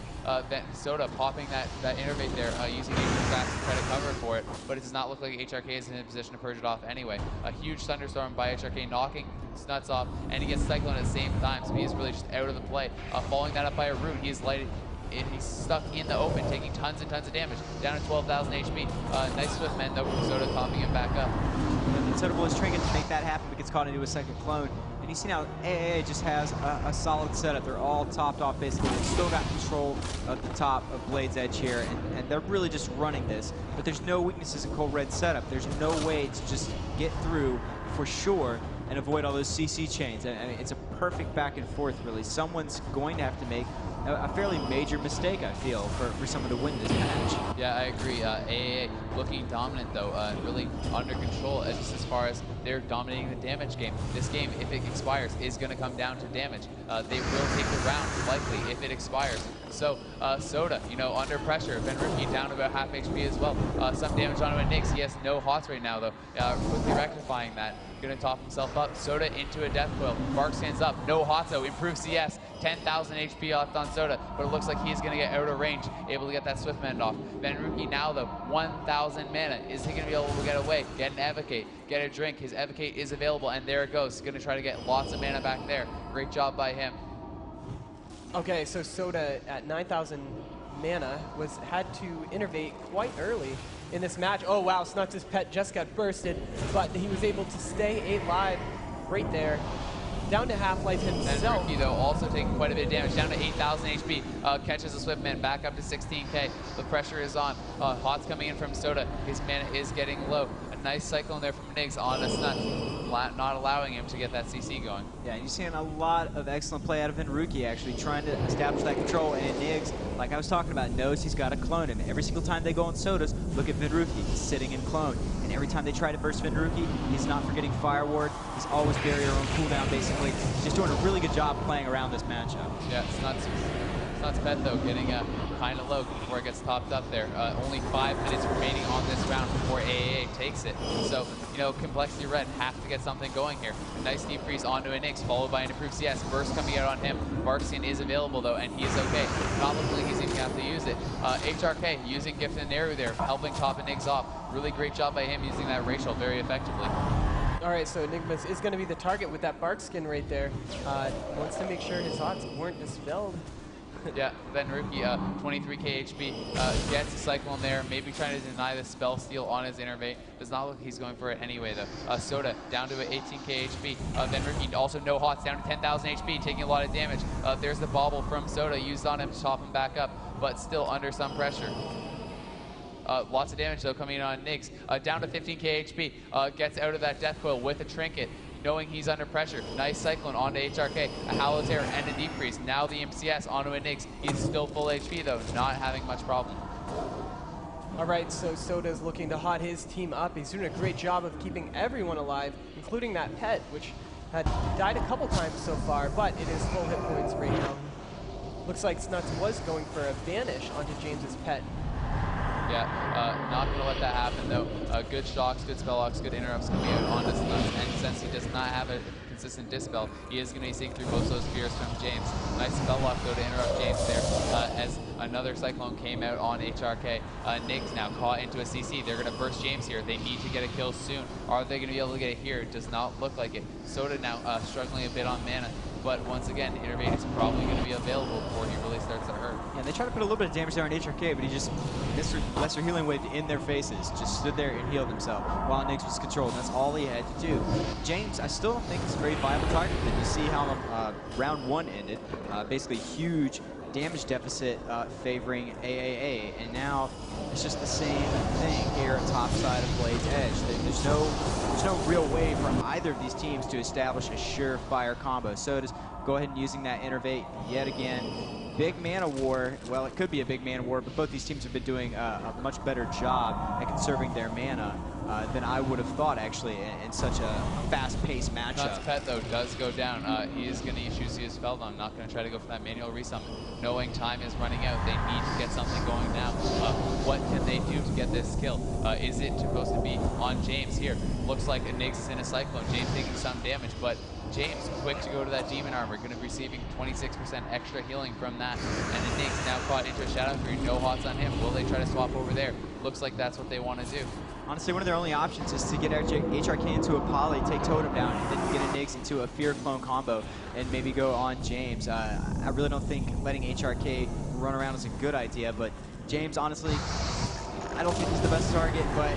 Soda popping that Innervate there, using Nature Fast to try to cover for it, but it does not look like HRK is in a position to purge it off anyway. A huge Thunderstorm by HRK, knocking Snuts off, and he gets Cyclone at the same time, so he is really just out of the play. Following that up by a root, he is lighted. he's stuck in the open, taking tons and tons of damage, down to 12,000 HP. Nice swift mend though from Soda, topping him back up. And Soda was trying to make that happen, but gets caught into a second clone. And you see now AAA just has a solid setup. They're all topped off basically. They've still got control of the top of Blade's Edge here, and they're really just running this. But there's no weaknesses in Cold Red's setup. There's no way to just get through for sure and avoid all those CC chains. I mean, it's a perfect back and forth, really. Someone's going to have to make a fairly major mistake, I feel, for someone to win this match. Yeah, I agree. AAA looking dominant, though, really under control just as far as they're dominating the damage game. This game, if it expires, is going to come down to damage. They will take the round, likely, if it expires. So, Soda, you know, under pressure. Venruki down to about half HP as well. Some damage onto a Nyx. He has no HOTS right now, though. Quickly rectifying that. Going to top himself up. Soda into a death coil. Bark stands up. No HOTS, though. Improves CS. 10,000 HP left on Soda, but it looks like he's going to get out of range, able to get that Swift Mend off. Venruki now, though, 1,000 mana. Is he going to be able to get away? Get an Evocate, get a drink. His Evocate is available, and there it goes. He's going to try to get lots of mana back there. Great job by him. Okay, so Soda at 9,000 mana had to innervate quite early in this match. Oh wow, Snuts' pet just got bursted, but he was able to stay alive right there. Down to half-life himself. Venruki, though, also taking quite a bit of damage, down to 8,000 HP, catches a Swift Mend, back up to 16k. The pressure is on. HOTS coming in from Soda. His mana is getting low. A nice cyclone there from Nyx on a Snut, not allowing him to get that CC going. Yeah, and you're seeing a lot of excellent play out of Venruki, actually, trying to establish that control. And Nyx, like I was talking about, knows he's got to clone him. Every single time they go on Sodas, look at Venruki. He's sitting in clone. And every time they try to burst Venruki, he's not forgetting Fire Ward. He's always barrier on cooldown, basically. He's just doing a really good job playing around this matchup. Yeah, Snuts' pet, though, getting kind of low before it gets topped up there. Only 5 minutes remaining on this round before AAA takes it. So, you know, Complexity Red have to get something going here. A nice deep freeze onto a Nyx, followed by an improved CS. Burst coming out on him. Barksian is available, though, and he is okay. Not looking like he's even going to have to use it. HRK using Gift and Naru there, helping top a Nyx off. Really great job by him using that Rachel very effectively. All right, so Enigmas is going to be the target with that bark skin right there. Wants to make sure his HOTS weren't dispelled. Yeah, Venruki, 23k HP, gets a Cyclone there, maybe trying to deny the spell steal on his Innervate. Does not look like he's going for it anyway, though. Soda down to 18k HP. Venruki also no HOTS, down to 10,000 HP, taking a lot of damage. There's the bobble from Soda used on him to top him back up, but still under some pressure. Lots of damage, though, coming in on Nyx. Down to 15k HP, gets out of that Death Coil with a Trinket, knowing he's under pressure. Nice Cyclone onto HRK, a Hallow Terror and a Deep Freeze. Now the MCS onto a Nyx. He's still full HP, though, not having much problem. All right, so Soda's looking to hot his team up. He's doing a great job of keeping everyone alive, including that pet, which had died a couple times so far, but it is full hit points right now. Looks like Snuts was going for a Vanish onto James's pet. Yeah, not going to let that happen, though. Good shocks, good spell locks, good interrupts coming out on this Snuts, and since he does not have a consistent dispel, he is going to be seeing through most of those fears from James. Nice spell lock, though, to interrupt James there, as another Cyclone came out on HRK. Nyx now caught into a CC. They're going to burst James here. They need to get a kill soon. Are they going to be able to get it here? It does not look like it. Soda now struggling a bit on mana. But once again, Innervate is probably going to be available before he really starts to hurt. Yeah, they tried to put a little bit of damage there on HRK, but he just, Lesser Healing Wave in their faces, just stood there and healed himself while Nyx was controlled, and that's all he had to do. James, I still don't think it's a very viable target, but you see how round one ended. Basically huge damage deficit favoring AAA, and now it's just the same thing here on top side of Blade's Edge. There's no real way for either of these teams to establish a surefire combo. So just go ahead and using that Innervate yet again. Big mana war, well, it could be a big mana war, but both these teams have been doing a much better job at conserving their mana than I would have thought, actually, in such a fast-paced matchup. Nuts pet, though, does go down. He is going to use his Feldon, not going to try to go for that manual resummon. Knowing time is running out, they need to get something going now. What can they do to get this kill? Is it supposed to be on James here? Looks like a Nyx is in a Cyclone. James taking some damage, but James quick to go to that Demon Armor, going to be receiving 26% extra healing from that. And the Nyx now caught into a Shadow Fury, no HOTS on him. Will they try to swap over there? Looks like that's what they want to do. Honestly, one of their only options is to get HRK into a Poly, take Totem down, and then get a Nyx into a Fear Clone combo, and maybe go on James. I really don't think letting HRK run around is a good idea, but James, honestly, I don't think he's the best target, but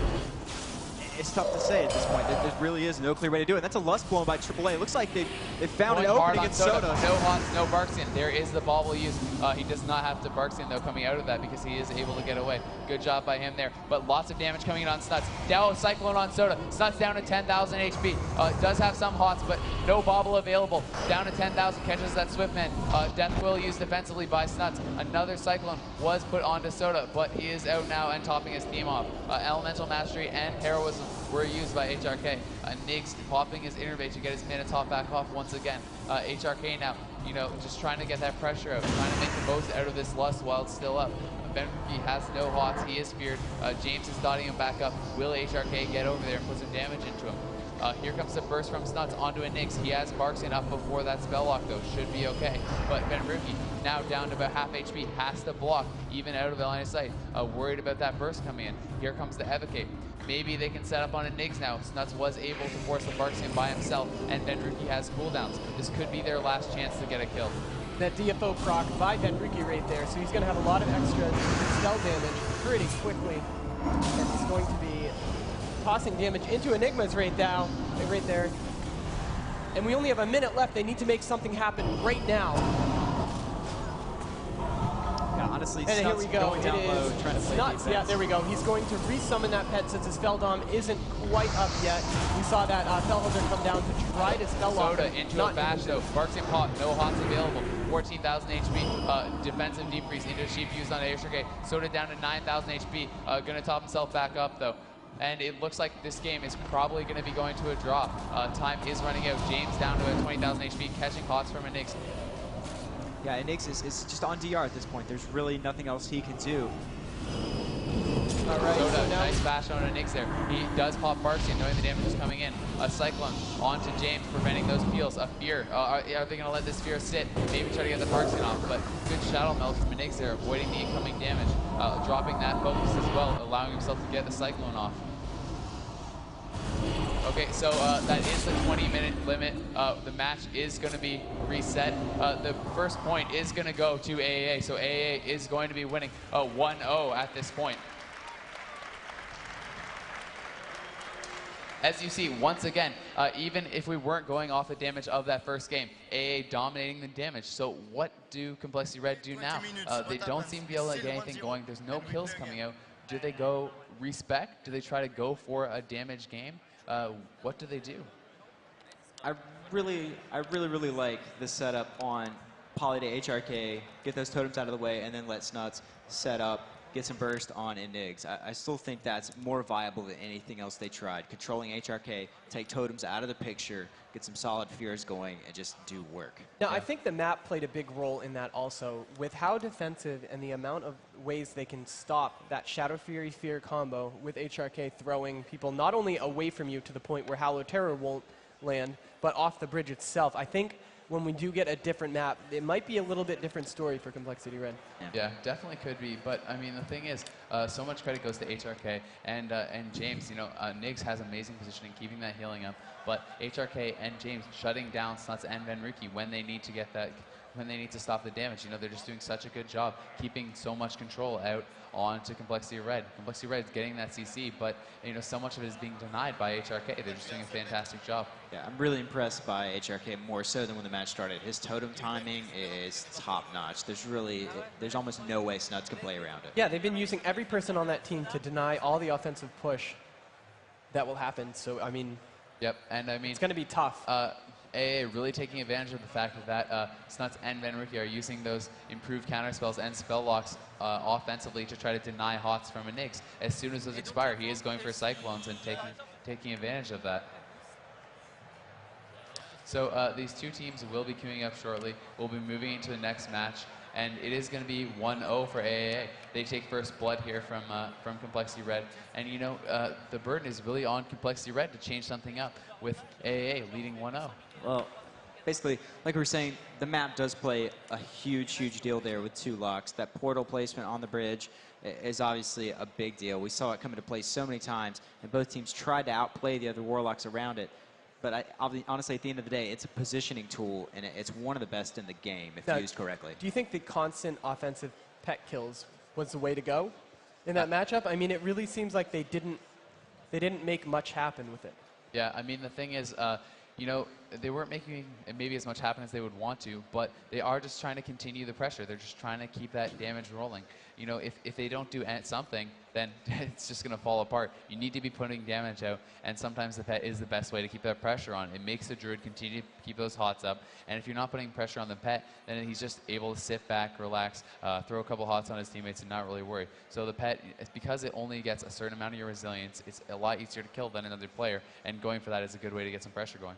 it's tough to say at this point. There really is no clear way to do it. That's a lust blown by AAA. It looks like they found an opening in Soda. No Hots, no Barksian. There is the bauble used. He does not have to Barksian, though, coming out of that because he is able to get away. Good job by him there. But lots of damage coming in on Snuts. Dow Cyclone on Soda. Snuts down to 10,000 HP. Does have some Hots, but no bauble available. Down to 10,000, catches that Swiftman. Death Quill used defensively by Snuts. Another Cyclone was put onto Soda, but he is out now and topping his team off. Elemental Mastery and Heroism were used by HRK. Niggs popping his Innervate to get his mana top back off once again. HRK now, just trying to get that pressure out, trying to make the most out of this lust while it's still up. Benruki has no Hots, he is feared. James is dotting him back up. Will HRK get over there and put some damage into him? Here comes the burst from Snuts onto a Nix. He has Barksian up before that spell lock, though. Should be okay. But Benruki, now down to about half HP, has to block, even out of the line of sight. Worried about that burst coming in. Here comes the Evocate. Maybe they can set up on a Nix now. Snuts was able to force the Barksian by himself, and Benruki has cooldowns. This could be their last chance to get a kill. That DFO proc by Benruki right there, so he's going to have a lot of extra spell damage pretty quickly. And he's going to be tossing damage into Enigmas right now, right there. And we only have a minute left. They need to make something happen right now. Yeah, honestly, and here we go. Going down low, trying to play Snuts. defense. Yeah, there we go. He's going to resummon that pet since his Spelldom isn't quite up yet. We saw that Fellholder come down to try to spell lock. Soda into a bash though. Barksian pop, no Hots available. 14,000 HP, defensive decrease into sheep used on HRK. Soda down to 9,000 HP, gonna top himself back up though. And it looks like this game is probably going to be going to a draw. Time is running out. James down to 20,000 HP, catching Hots from a Nix. Yeah, Nix is just on DR at this point. There's really nothing else he can do. All right, Soda, so nice bash on a Nix there. He does pop Barksian, knowing the damage is coming in. A Cyclone onto James, preventing those peels. A Fear. Are they going to let this Fear sit? Maybe try to get the Barksian off, but good Shadow Meld from a Nix there, avoiding the incoming damage. Dropping that focus as well, allowing himself to get the Cyclone off. Okay, so that is the 20-minute limit. The match is going to be reset. The first point is going to go to AAA, so AAA is going to be winning 1-0 at this point. As you see, once again, even if we weren't going off the damage of that first game, AA dominating the damage. So what do Complexity Red do now? They don't seem to be able to get anything going. There's no kills coming out. Do they go respec? Do they try to go for a damage game? What do they do? I really like the setup on Poly to HRK, get those totems out of the way, and then let Snuts set up, get some burst on Enigs. I still think that's more viable than anything else they tried. Controlling HRK, take totems out of the picture, get some solid fears going, and just do work. Now, I think the map played a big role in that also. With how defensive and the amount of ways they can stop that Shadow Fury Fear combo with HRK throwing people not only away from you to the point where Hallow Terror won't land, but off the bridge itself. I think when we do get a different map, it might be a little bit different story for Complexity Red. Yeah, definitely could be. But I mean, the thing is, so much credit goes to HRK and James. Niggs has amazing positioning, keeping that healing up. But HRK and James shutting down Snuts and Benruki when they need to get that, when they need to stop the damage. They're just doing such a good job keeping so much control out onto Complexity Red. Complexity Red is getting that CC, but so much of it is being denied by HRK. They're just doing a fantastic job. Yeah, I'm really impressed by HRK more so than when the match started. His totem timing is top notch. There's almost no way Snuts can play around it. Yeah, they've been using every person on that team to deny all the offensive push that will happen. So, I mean, yep, and I mean, it's going to be tough. AA really taking advantage of the fact that Snuts and Benruki are using those improved counter spells and spell locks offensively to try to deny Hots from a Nix. As soon as those expire, he is going for Cyclones and taking advantage of that. So these two teams will be queuing up shortly. We'll be moving into the next match, and it is going to be 1-0 for AAA. They take first blood here from Complexity Red, and the burden is really on Complexity Red to change something up with AAA leading 1-0. Well, basically, like we were saying, the map does play a huge deal there with two locks. That portal placement on the bridge is obviously a big deal. We saw it come into play so many times, and both teams tried to outplay the other Warlocks around it. But honestly, at the end of the day, it's a positioning tool, and it's one of the best in the game if used correctly. Do you think the constant offensive pet kills was the way to go in that matchup. I mean, it really seems like they didn't make much happen with it. Yeah, I mean, the thing is, you know, they weren't making maybe as much happen as they would want to, but they are just trying to continue the pressure. They're just trying to keep that damage rolling. You know, if they don't do something, then it's just going to fall apart. You need to be putting damage out, and sometimes the pet is the best way to keep that pressure on. It makes the druid continue to keep those hots up, and if you're not putting pressure on the pet, then he's just able to sit back, relax, throw a couple hots on his teammates, and not really worry. So the pet, because it only gets a certain amount of your resilience, it's a lot easier to kill than another player, and going for that is a good way to get some pressure going.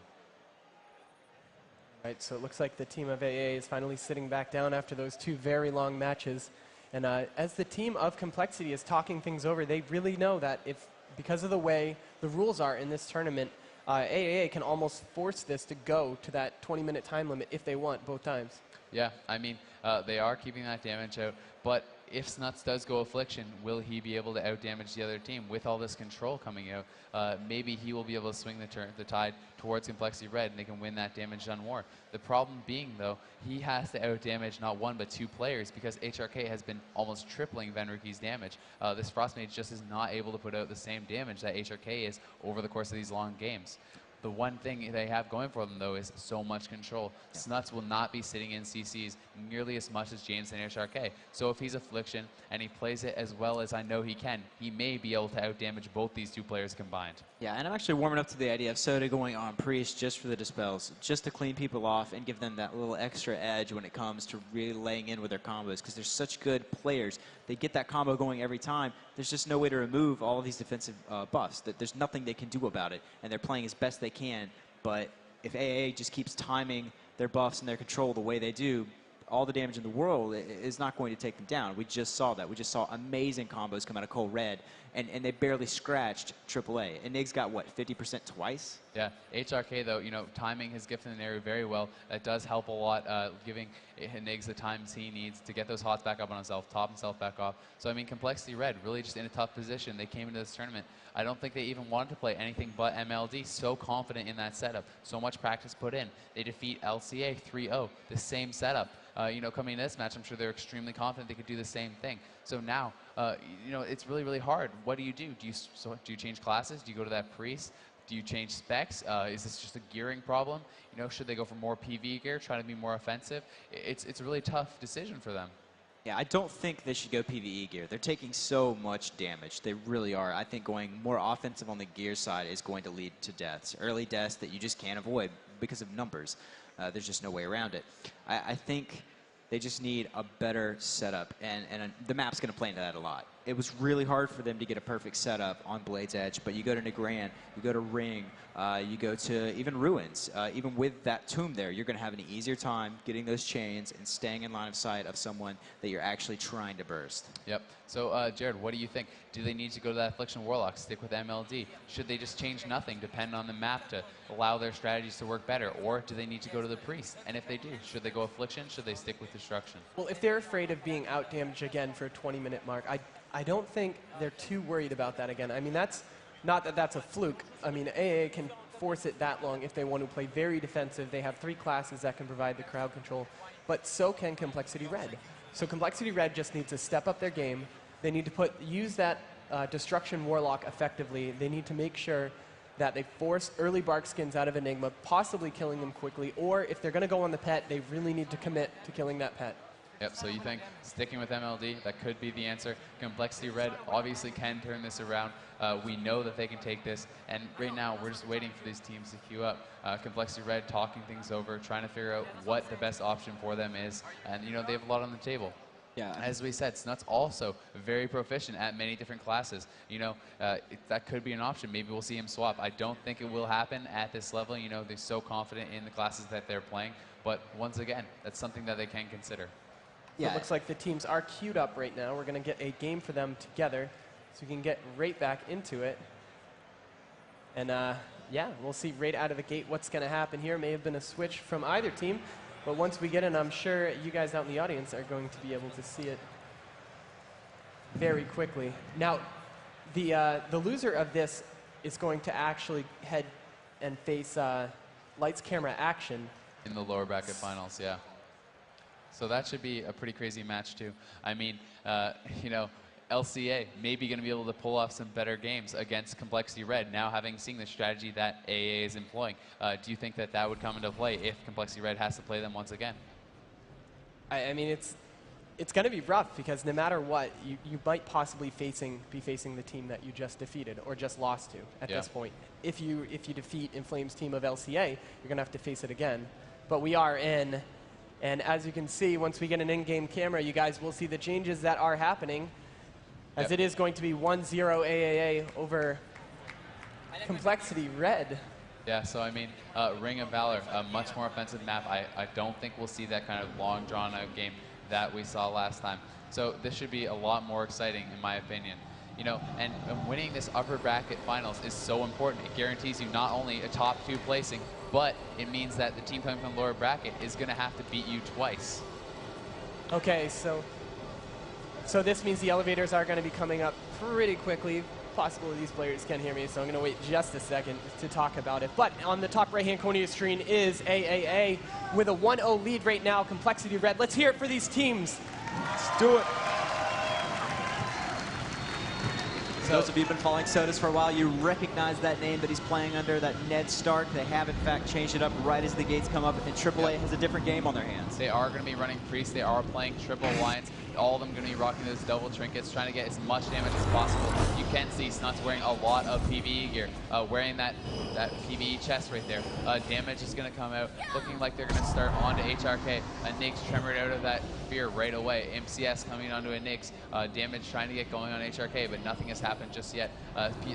Right, so it looks like the team of AA is finally sitting back down after those 2 very long matches. And as the team of Complexity is talking things over, they really know that because of the way the rules are in this tournament, AAA can almost force this to go to that 20-minute time limit if they want, both times. Yeah, I mean, they are keeping that damage out, but if Snuts does go Affliction, will he be able to outdamage the other team? With all this control coming out, maybe he will be able to swing the tide towards Complexity Red, and they can win that damage done war. The problem being, though, he has to outdamage not 1 but 2 players, because HRK has been almost tripling Venriki's damage. This Frostmage just is not able to put out the same damage that HRK is over the course of these long games. The one thing they have going for them, though, is so much control. Snuts will not be sitting in CCs nearly as much as James and HRK. So if he's Affliction and he plays it as well as I know he can, he may be able to outdamage both these 2 players combined. Yeah, and I'm actually warming up to the idea of Soda going on Priest just for the dispels, just to clean people off and give them that little extra edge when it comes to really laying in with their combos, because they're such good players. They get that combo going every time. There's just no way to remove all of these defensive buffs. There's nothing they can do about it, and they're playing as best they can. But if AA just keeps timing their buffs and their control the way they do, all the damage in the world is not going to take them down. We just saw that. We just saw amazing combos come out of Cole Red, and they barely scratched AAA. And Nig's got, what, 50% twice? Yeah, HRK, though, you know, timing his gift in the area very well. That does help a lot, giving Niggs the times he needs to get those hots back up on himself, top himself back off. So, I mean, Complexity Red really just in a tough position. They came into this tournament. I don't think they even wanted to play anything but MLD. So confident in that setup. So much practice put in. They defeat LCA 3-0, the same setup. You know, coming into this match, I'm sure they're extremely confident they could do the same thing. So now, you know, it's really, really hard. What do you do? Do you change classes? Do you go to that Priest? Do you change specs? Is this just a gearing problem? You know, should they go for more PV gear, try to be more offensive? It's a really tough decision for them. Yeah, I don't think they should go PvE gear. They're taking so much damage. They really are. I think going more offensive on the gear side is going to lead to deaths. Early deaths that you just can't avoid because of numbers. There's just no way around it. I think they just need a better setup, and the map's going to play into that a lot. It was really hard for them to get a perfect setup on Blade's Edge, but you go to Negran, you go to Ring, you go to even Ruins. Even with that tomb there, you're going to have an easier time getting those chains and staying in line of sight of someone that you're actually trying to burst. Yep. So, Jared, what do you think? Do they need to go to that Affliction Warlock, stick with MLD? Should they just change nothing, depend on the map to allow their strategies to work better? Or do they need to go to the Priest? And if they do, should they go Affliction? Should they stick with Destruction? Well, if they're afraid of being out-damaged again for a 20-minute mark, I don't think they're too worried about that again. I mean, that's not that that's a fluke. I mean, AA can force it that long if they want to play very defensive. They have 3 classes that can provide the crowd control, but so can Complexity Red. So Complexity Red just needs to step up their game. They need to use that Destruction Warlock effectively. They need to make sure that they force early Bark Skins out of Enigma, possibly killing them quickly, or if they're going to go on the pet, they really need to commit to killing that pet. Yep, so you think sticking with MLD, that could be the answer. Complexity Red obviously can turn this around. We know that they can take this, and right now we're just waiting for these teams to queue up. Complexity Red talking things over, trying to figure out what the best option for them is, and you know, they have a lot on the table. Yeah. As we said, Snut's also very proficient at many different classes. You know, that could be an option. Maybe we'll see him swap. I don't think it will happen at this level. You know, they're so confident in the classes that they're playing, but once again, that's something that they can consider. Yeah. So it looks like the teams are queued up right now. We're going to get a game for them together so we can get right back into it. And yeah, we'll see right out of the gate what's going to happen here. May have been a switch from either team, but once we get in, I'm sure you guys out in the audience are going to be able to see it very quickly. Now, the loser of this is going to actually head and face Lights Camera Action in the lower bracket finals, yeah. So that should be a pretty crazy match too. I mean, you know, LCA maybe going to be able to pull off some better games against Complexity Red, now having seen the strategy that AA is employing. Do you think that that would come into play if Complexity Red has to play them once again? I mean, it's going to be rough because no matter what, you might possibly be facing the team that you just defeated or just lost to at this point. If you defeat Inflame's team of LCA, you're going to have to face it again. But we are in, and as you can see, once we get an in-game camera, you guys will see the changes that are happening, as it is going to be 1-0 AAA over Complexity Red. Yeah, so I mean, Ring of Valor, a much more offensive map. I don't think we'll see that kind of long, drawn-out game that we saw last time. So this should be a lot more exciting, in my opinion. You know, and winning this upper bracket finals is so important. It guarantees you not only a top 2 placing, but it means that the team coming from the lower bracket is going to have to beat you twice. Okay, so this means the elevators are going to be coming up pretty quickly. Possible these players can hear me, so I'm going to wait just a second to talk about it. But on the top right-hand corner of your screen is AAA with a 1-0 lead right now, Complexity Red. Let's hear it for these teams. Let's do it. So those of you who've been following Sodas for a while, you recognize that name that he's playing under, that Ned Stark. They have, in fact, changed it up right as the gates come up, and AAA has a different game on their hands. They are going to be running Priest. They are playing triple alliance. All of them going to be rocking those double trinkets, trying to get as much damage as possible. You can see Snuts wearing a lot of PvE gear, wearing that PvE chest right there. Damage is going to come out, looking like they're going to start onto HRK. A Nyx tremored out of that fear right away. MCS coming onto a Nyx. Damage trying to get going on HRK, but nothing has happened just yet.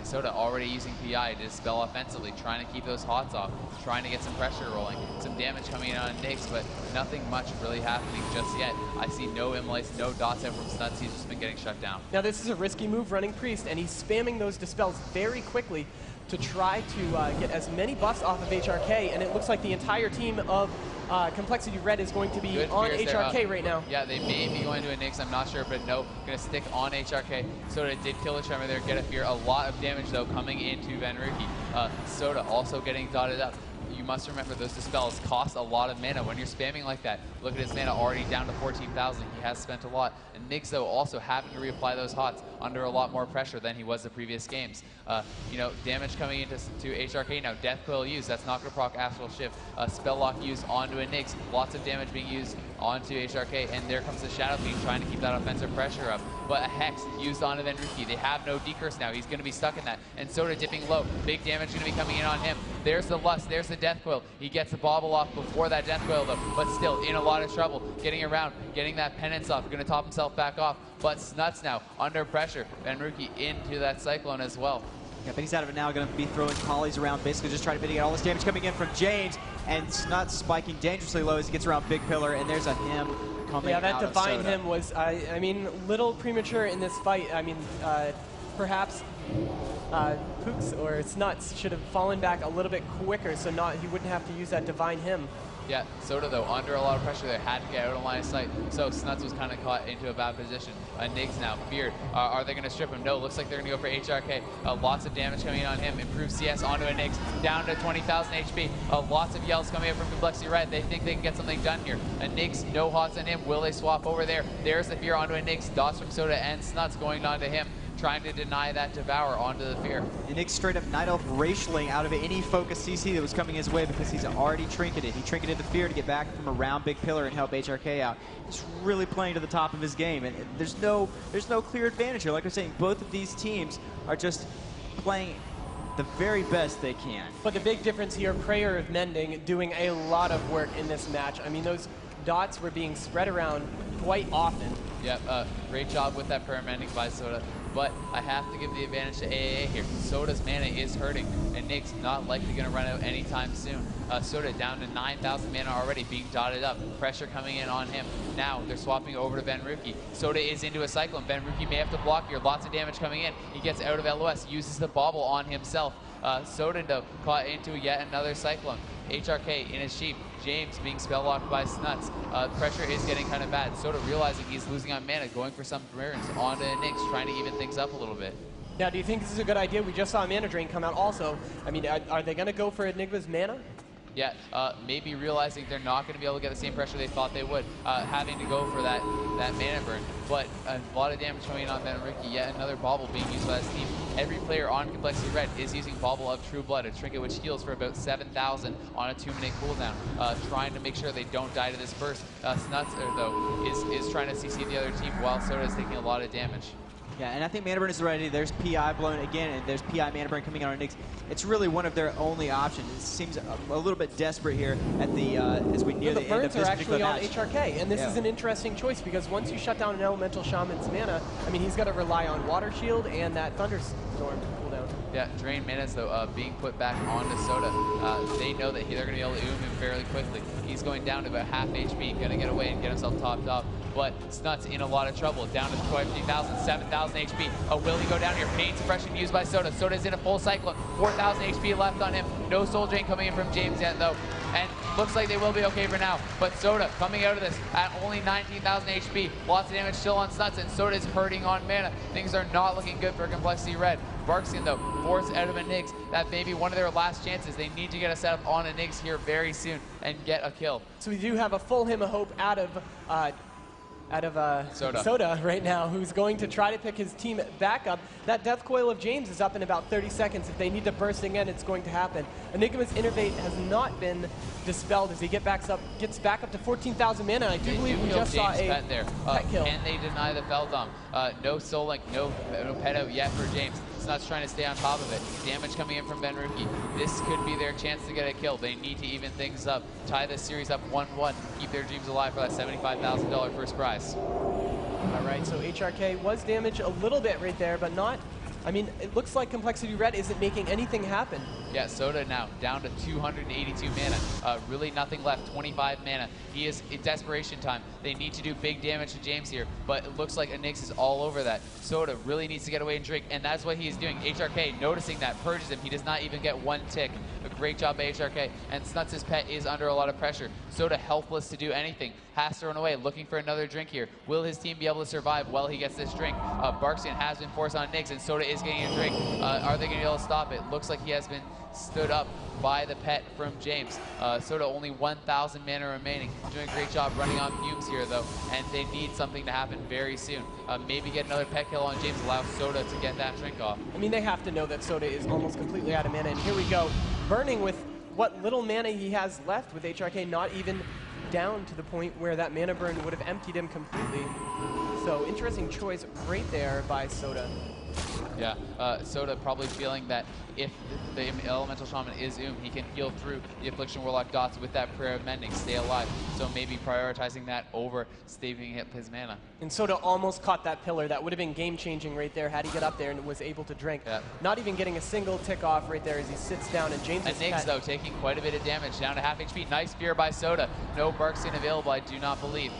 Soda already using PI to dispel offensively, trying to keep those hots off, trying to get some pressure rolling. Some damage coming in on Nyx, but nothing much really happening just yet. I see no immolates, no dots out from Snuts. He's just been getting shut down. Now this is a risky move running Priest, and he's spamming those dispels very quickly to try to get as many buffs off of HRK, and it looks like the entire team of Complexity Red is going to be on HRK right now. Yeah, they may be going to a Nyx, I'm not sure, but no, going to stick on HRK. Soda did kill a Tremor there, get a fear. A lot of damage, though, coming into Vanruki. Soda also getting dotted up. You must remember those dispels cost a lot of mana when you're spamming like that. Look at his mana already down to 14,000. He has spent a lot. And Nyx, though, also having to reapply those hots under a lot more pressure than he was the previous games. You know, damage coming into HRK now. Death Coil used. That's not going to proc Astral Shift. Spell Lock used onto a Nyx. Lots of damage being used onto HRK. And there comes the Shadow Fiend trying to keep that offensive pressure up. But a Hex used onto Vanruki. They have no decurse now. He's going to be stuck in that. And Soda dipping low. Big damage going to be coming in on him. There's the Lust. There's the Death Coil. He gets the bobble off before that Death Coil, though. But still in a lot of trouble. Getting around. Getting that penance off. Going to top himself back off. But Snuts now under pressure. Vanruki into that Cyclone as well. Yeah, but he's out of it now, going to be throwing collies around, basically just trying to mitigate all this damage coming in from James, and Snuts spiking dangerously low as he gets around Big Pillar, and there's a him coming out. Yeah, that Divine of Soda. Him was, I mean, little premature in this fight. I mean, perhaps Pooks or Snuts should have fallen back a little bit quicker, so he wouldn't have to use that Divine Him. Yeah, Soda, though, under a lot of pressure there, had to get out of line of sight. So Snuts was kind of caught into a bad position. Nyx now, feared. Are they going to strip him? No, looks like they're going to go for HRK. Lots of damage coming in on him. Improved CS onto a Nyx, down to 20,000 HP. Lots of yells coming in from Complexity Red. They think they can get something done here. A Nyx, no hots on him. Will they swap over there? There's the fear onto a Nyx. Dots from Soda and Snuts going on to him, trying to deny that Devour onto the fear. And Nyx straight up Night Elf racialing out of any focus CC that was coming his way because he's already trinketed. He trinketed the fear to get back from around Big Pillar and help HRK out. He's really playing to the top of his game, and there's no clear advantage here. Like I was saying, both of these teams are just playing the very best they can. But the big difference here, Prayer of Mending doing a lot of work in this match. I mean, those dots were being spread around quite often. Yeah, great job with that Prayer Mending by Soda. But I have to give the advantage to AAA here. Soda's mana is hurting, and Nyx not likely going to run out anytime soon. Soda down to 9,000 mana already, being dotted up. Pressure coming in on him. Now they're swapping over to Vanruki. Soda is into a Cyclone. Vanruki may have to block here. Lots of damage coming in. He gets out of LOS, uses the bobble on himself. Soda, though, caught into yet another Cyclone. HRK in his sheep. James being spell locked by Snuts. Pressure is getting kind of bad. Soda realizing he's losing on mana, going for some burns onto Nyx, trying to even things up a little bit. Now, do you think this is a good idea? We just saw Mana Drain come out also. I mean, are they going to go for Enigma's mana? Yeah, maybe realizing they're not going to be able to get the same pressure they thought they would, having to go for that mana burn. But a lot of damage coming in on Benruki, yet another bauble being used by this team. Every player on Complexity Red is using Bauble of True Blood, a trinket which heals for about 7,000 on a 2-minute cooldown, trying to make sure they don't die to this burst. Snuts, though, is trying to CC the other team while Soda is taking a lot of damage. Yeah, and I think Mana Burn is ready. There's PI blown again, and there's PI Mana Burn coming on our Nyx. It's really one of their only options. It seems a little bit desperate here at the as we near the end of this particular match. The burns are actually on HRK, and this is an interesting choice because once you shut down an Elemental Shaman's mana, I mean, he's got to rely on Water Shield and that Thunderstorm cooldown. Yeah, drain minutes though, being put back onto Soda. They know that they're going to be able to oom him fairly quickly. He's going down to about half HP, going to get away and get himself topped off. But Snuts in a lot of trouble, down to 20,000, 7,000 HP. Will he go down here? Pain suppression used by Soda. Soda's in a full cyclone, 4,000 HP left on him. No soul drain coming in from James yet though. And looks like they will be okay for now. But Soda coming out of this at only 19,000 HP. Lots of damage still on Snuts, and Soda's hurting on mana. Things are not looking good for Complexity Red. Barksian though, forced out of a Nyx. That may be one of their last chances. They need to get a setup on a Nyx here very soon and get a kill. So we do have a full hymn of hope out of Soda right now, who's going to try to pick his team back up. That Death Coil of James is up in about 30 seconds. If they need to burst again, it's going to happen. Enigma's Innervate has not been dispelled as he gets back up to 14,000 mana. I do believe we just saw a pet there. Pet kill. Can they deny the Feldom? No Soul Link, no pet out yet for James. Snuts trying to stay on top of it. Damage coming in from Benruki. This could be their chance to get a kill. They need to even things up, tie this series up 1-1, keep their dreams alive for that $75,000 first prize. All right, so HRK was damaged a little bit right there, but not. I mean, it looks like Complexity Red isn't making anything happen. Yeah, Soda now down to 282 mana. Really nothing left, 25 mana. He is in desperation time. They need to do big damage to James here, but it looks like Nyx is all over that. Soda really needs to get away and drink, and that's what he is doing. HRK noticing that, purges him. He does not even get one tick. A great job by HRK, and Snuts' pet is under a lot of pressure. Soda helpless to do anything. Has to run away, looking for another drink here. Will his team be able to survive while he gets this drink? Barksian has been forced on Nyx, and Soda is getting a drink. Are they going to be able to stop it? Looks like he has been stood up by the pet from James. Soda only 1,000 mana remaining. Doing a great job running on fumes here though, and they need something to happen very soon. Maybe get another pet kill on James, allow Soda to get that drink off. I mean, they have to know that Soda is almost completely out of mana, and here we go. Burning with what little mana he has left, with HRK not even down to the point where that mana burn would have emptied him completely. So interesting choice right there by Soda. Yeah, Soda probably feeling that if the Elemental Shaman is he can heal through the Affliction Warlock dots with that Prayer of Mending, stay alive. So maybe prioritizing that over staving up his mana. And Soda almost caught that pillar. That would have been game-changing right there had he got up there and was able to drink. Yeah. Not even getting a single tick off right there as he sits down, and James is Nyx, though, taking quite a bit of damage, down to half HP. Nice fear by Soda. No Barksian available, I do not believe.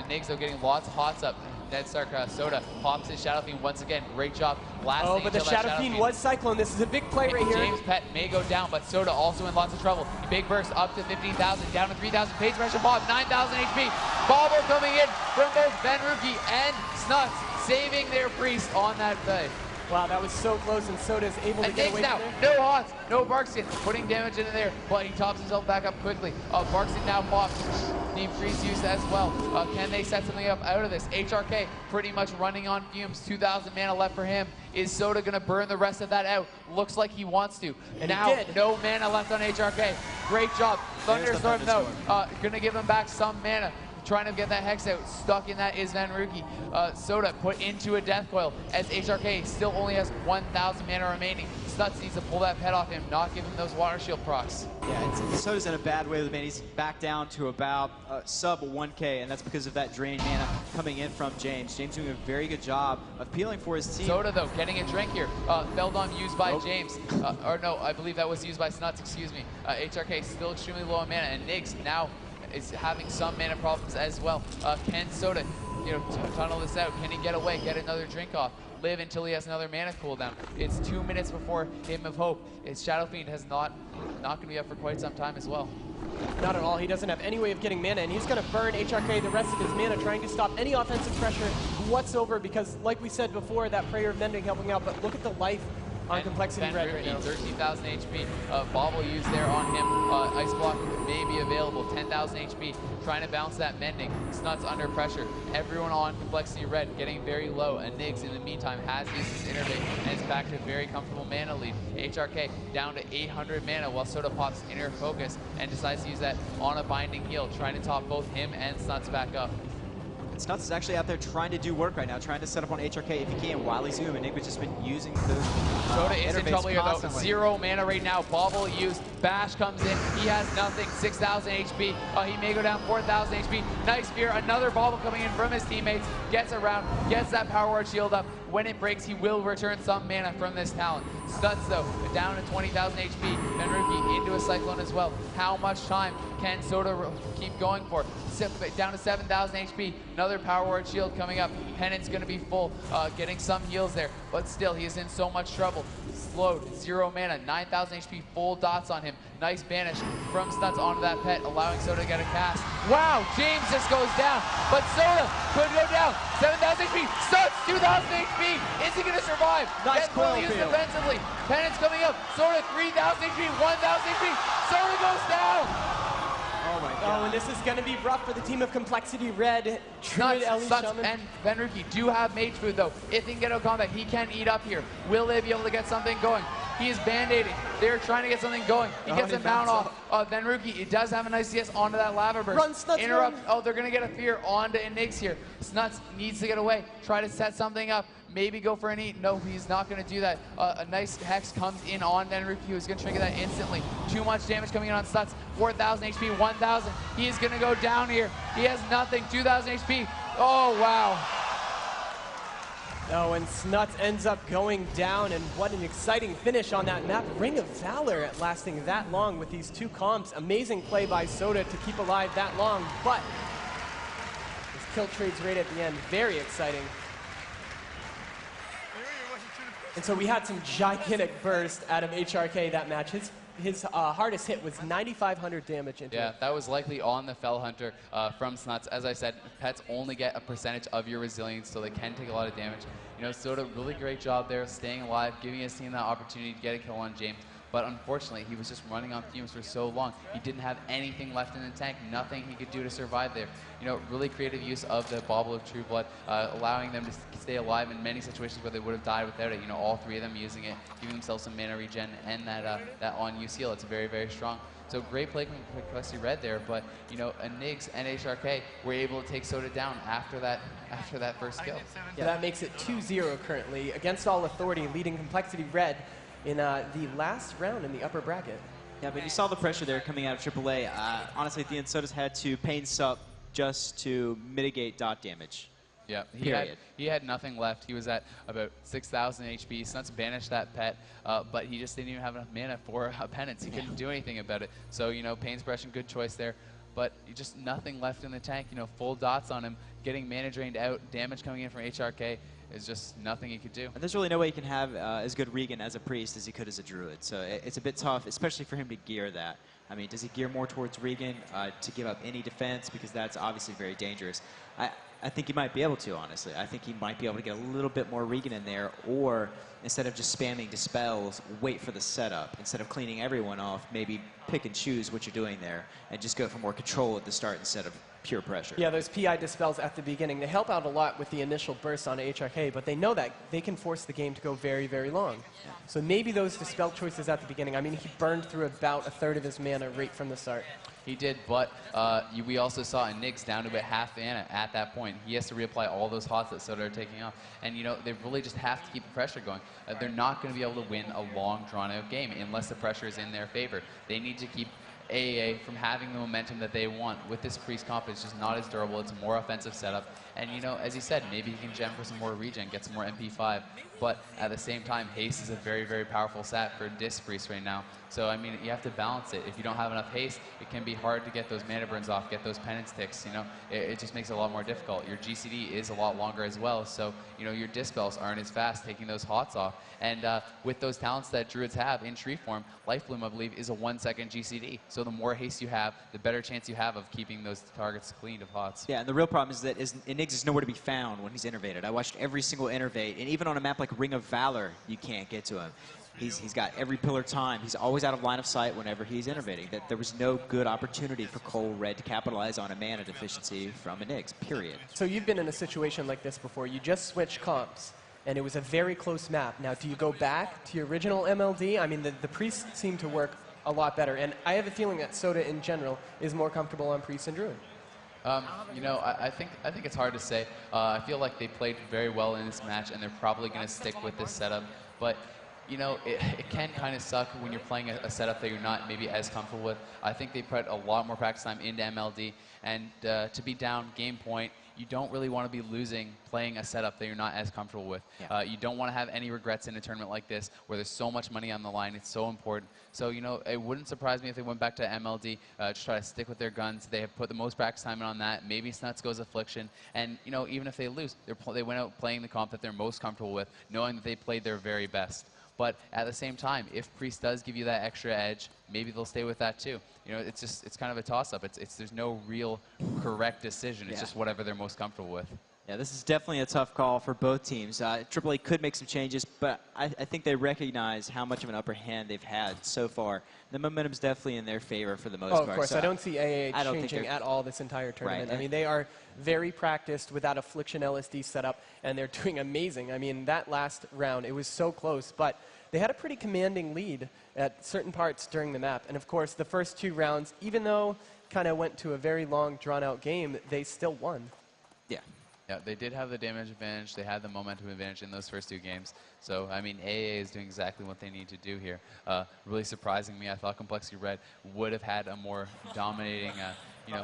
Nyx, though, getting lots of hots up. Ned Stark, Soda pops his Shadow Fiend once again. Great job blasting. Oh, but the Shadow Fiend was Cyclone. This is a big play right here. James' pet may go down, but Soda also in lots of trouble. Big burst up to 15,000, down to 3,000. Page pressure Bob, 9,000 HP. Bobble coming in from both Benruki and Snuts, saving their priest on that play. Wow, that was so close, and Soda's able to get away now, from there. no odds, no Barksian, putting damage into there, but he tops himself back up quickly. Barksian now popped. Team Freeze use as well. Can they set something up out of this? HRK pretty much running on fumes. 2,000 mana left for him. Is Soda going to burn the rest of that out? Looks like he wants to. And now, no mana left on HRK. Great job. Thunderstorm though, going to give him back some mana. Trying to get that Hex out. Stuck in that is Benruki. Soda put into a Death Coil as HRK still only has 1,000 mana remaining. Snuts needs to pull that pet off him, not give him those Water Shield procs. Yeah, Soda's in a bad way with the mana. He's back down to about sub 1K, and that's because of that drained mana coming in from James. James doing a very good job of peeling for his team. Soda, though, getting a drink here. Feldon used by James. Or no, I believe that was used by Snuts, excuse me. HRK still extremely low on mana, and Nyx now is having some mana problems as well. Can Soda, tunnel this out? Can he get away, get another drink off, live until he has another mana cooldown? It's 2 minutes before Hymn of Hope. His Shadow Fiend has not going to be up for quite some time as well. Not at all. He doesn't have any way of getting mana, and he's going to burn HRK the rest of his mana, trying to stop any offensive pressure whatsoever, because like we said before, that Prayer of Mending helping out, but look at the life on Complexity Red right now. 13,000 HP. Bobble used there on him. Ice Block may be available. 10,000 HP. Trying to bounce that mending. Snuts under pressure. Everyone on Complexity Red getting very low. And Niggs, in the meantime, has used his Innervate and is back to a very comfortable mana lead. HRK down to 800 mana while Soda pops Inner Focus and decides to use that on a Binding Heal, trying to top both him and Snuts back up. Snuts is actually out there trying to do work right now, trying to set up on HRK if he can while he's zooming. Nigma's just been using those Soda is in trouble here, though. constantly. 0 mana right now. Bobble used. Bash comes in. He has nothing. 6,000 HP. He may go down 4,000 HP. Nice Fear. Another Bobble coming in from his teammates. Gets around. Gets that Power Word shield up. When it breaks, he will return some mana from this talent. Snuts, though, down to 20,000 HP. Benruki into a Cyclone as well. How much time can Soda keep going for? Down to 7,000 HP. Another Power Word shield coming up. Penance going to be full, getting some heals there. But still, he is in so much trouble. Slowed, 0 mana, 9,000 HP, full dots on him. Nice banish from Snuts onto that pet, allowing Soda to get a cast. Wow, James just goes down, but Soda could go down. 7,000 HP, Snuts, 2,000 HP. Is he going to survive? Nice coil used field. defensively. Penance coming up. Soda, 3,000 HP, 1,000 HP. Soda goes down. Oh my Oh, god. and this is going to be rough for the team of Complexity Red. Druid, Ellie, Snuts Shaman. and Benruki do have mage food, though. If he can get out combat, he can eat up here. Will they be able to get something going? He is band-aiding. They're trying to get something going. He gets a mount off. Benruki, he does have a nice CS onto that lava burst. Run, Snuts, Interrupt. run. Oh, they're going to get a fear onto Niggs here. Snuts needs to get away. Try to set something up. Maybe go for an eat. No, he's not going to do that. A nice Hex comes in on Benruki, who's going to trigger that instantly. Too much damage coming in on Snuts. 4,000 HP, 1,000. He is going to go down here. He has nothing. 2,000 HP. Oh, wow. Oh, and Snuts ends up going down, and what an exciting finish on that map. Ring of Valor lasting that long with these two comps. Amazing play by Soda to keep alive that long, but his kill trades right at the end, very exciting. And so we had some gigantic burst out of HRK that match. His hardest hit was 9,500 damage into Yeah, it. that was likely on the Fell Hunter from Snuts. As I said, pets only get a percentage of your resilience, so they can take a lot of damage. You know, Soda, really great job there, staying alive, giving his team that opportunity to get a kill on James. But unfortunately, he was just running on fumes for so long. He didn't have anything left in the tank, nothing he could do to survive there. You know, really creative use of the Bauble of True Blood, allowing them to stay alive in many situations where they would have died without it. You know, all three of them using it, giving themselves some mana regen, and that on-use heal. It's very, very strong. So great play from Complexity Red there, but you know, Niggs and HRK were able to take Soda down after that first kill. So that makes it 2-0 currently against all authority, leading Complexity Red in the last round in the upper bracket. Yeah, but you saw the pressure there coming out of AAA. Honestly, at the end, Soda's had to pain sup just to mitigate dot damage. Yeah, Period. he had nothing left. He was at about 6,000 HP. Snuts banished that pet, but he just didn't even have enough mana for a penance. He couldn't do anything about it. So, you know, Pain Suppression, good choice there. But just nothing left in the tank. You know, full dots on him, getting mana drained out, damage coming in from HRK. Is just nothing he could do. And there's really no way he can have as good Regan as a priest as he could as a druid. So it's a bit tough, especially for him to gear that. I mean, does he gear more towards Regan to give up any defense? Because that's obviously very dangerous. I think he might be able to, honestly. I think he might be able to get a little bit more Regan in there, or instead of just spamming dispels, wait for the setup. Instead of cleaning everyone off, maybe pick and choose what you're doing there and just go for more control at the start instead of pure pressure. Yeah, those PI dispels at the beginning, they help out a lot with the initial burst on HRK, but they know that they can force the game to go very, very long. Yeah. So maybe those dispel choices at the beginning, I mean, he burned through about a third of his mana right from the start. He did, but we also saw Niggs down to about half mana at that point. He has to reapply all those hots that Soda are taking off. And, you know, they really just have to keep the pressure going. They're not going to be able to win a long, drawn-out game unless the pressure is in their favor. They need to keep AAA from having the momentum that they want. With this priest comp, it's just not as durable. It's a more offensive setup. And, you know, as you said, maybe he can gem for some more regen, get some more MP5. But at the same time, haste is a very, very powerful stat for Disc Priest right now. So, I mean, you have to balance it. If you don't have enough haste, it can be hard to get those mana burns off, get those penance ticks, you know. It just makes it a lot more difficult. Your GCD is a lot longer as well, so, you know, your dispels aren't as fast taking those hots off. And with those talents that Druids have in tree form, Life Bloom, I believe, is a 1-second GCD. So the more haste you have, the better chance you have of keeping those targets cleaned of hots. Yeah, and the real problem is that Niggs is nowhere to be found when he's innervated. I watched every single innervate, and even on a map like like Ring of Valor, you can't get to him. He's got every pillar time. He's always out of line of sight whenever he's innovating. That there was no good opportunity for Cole Red to capitalize on a mana deficiency from a Nyx, period. So you've been in a situation like this before. You just switched comps, and it was a very close map. Now, do you go back to your original MLD? I mean, the Priests seem to work a lot better, and I have a feeling that Soda in general is more comfortable on Priest and Druid. You know, I think it's hard to say. I feel like they played very well in this match, and they're probably going to stick with this setup. But you know, it can kind of suck when you're playing a setup that you're not maybe as comfortable with. I think they put a lot more practice time into MLD, and to be down game point, you don't really want to be losing playing a setup that you're not as comfortable with. Yeah. You don't want to have any regrets in a tournament like this where there's so much money on the line. It's so important. So, you know, it wouldn't surprise me if they went back to MLD, just try to stick with their guns. They have put the most practice time on that. Maybe Snuts goes Affliction. And, you know, even if they lose, they went out playing the comp that they're most comfortable with, knowing that they played their very best. But at the same time, if Priest does give you that extra edge, maybe they'll stay with that too. You know, it's kind of a toss-up. There's no real correct decision. It's just whatever they're most comfortable with. Yeah, this is definitely a tough call for both teams. AAA could make some changes, but I think they recognize how much of an upper hand they've had so far. The momentum's definitely in their favor for the most part. Of course. So I don't see AAH changing at all this entire tournament. Right. I mean, they are very practiced with that Affliction LSD setup, and they're doing amazing. I mean, that last round, it was so close, but they had a pretty commanding lead at certain parts during the map. And of course, the first two rounds, even though kind of went to a very long, drawn-out game, they still won. Yeah. Yeah, they did have the damage advantage. They had the momentum advantage in those first two games. So, I mean, AAA is doing exactly what they need to do here. Really surprising me, I thought Complexity Red would have had a more dominating, you know,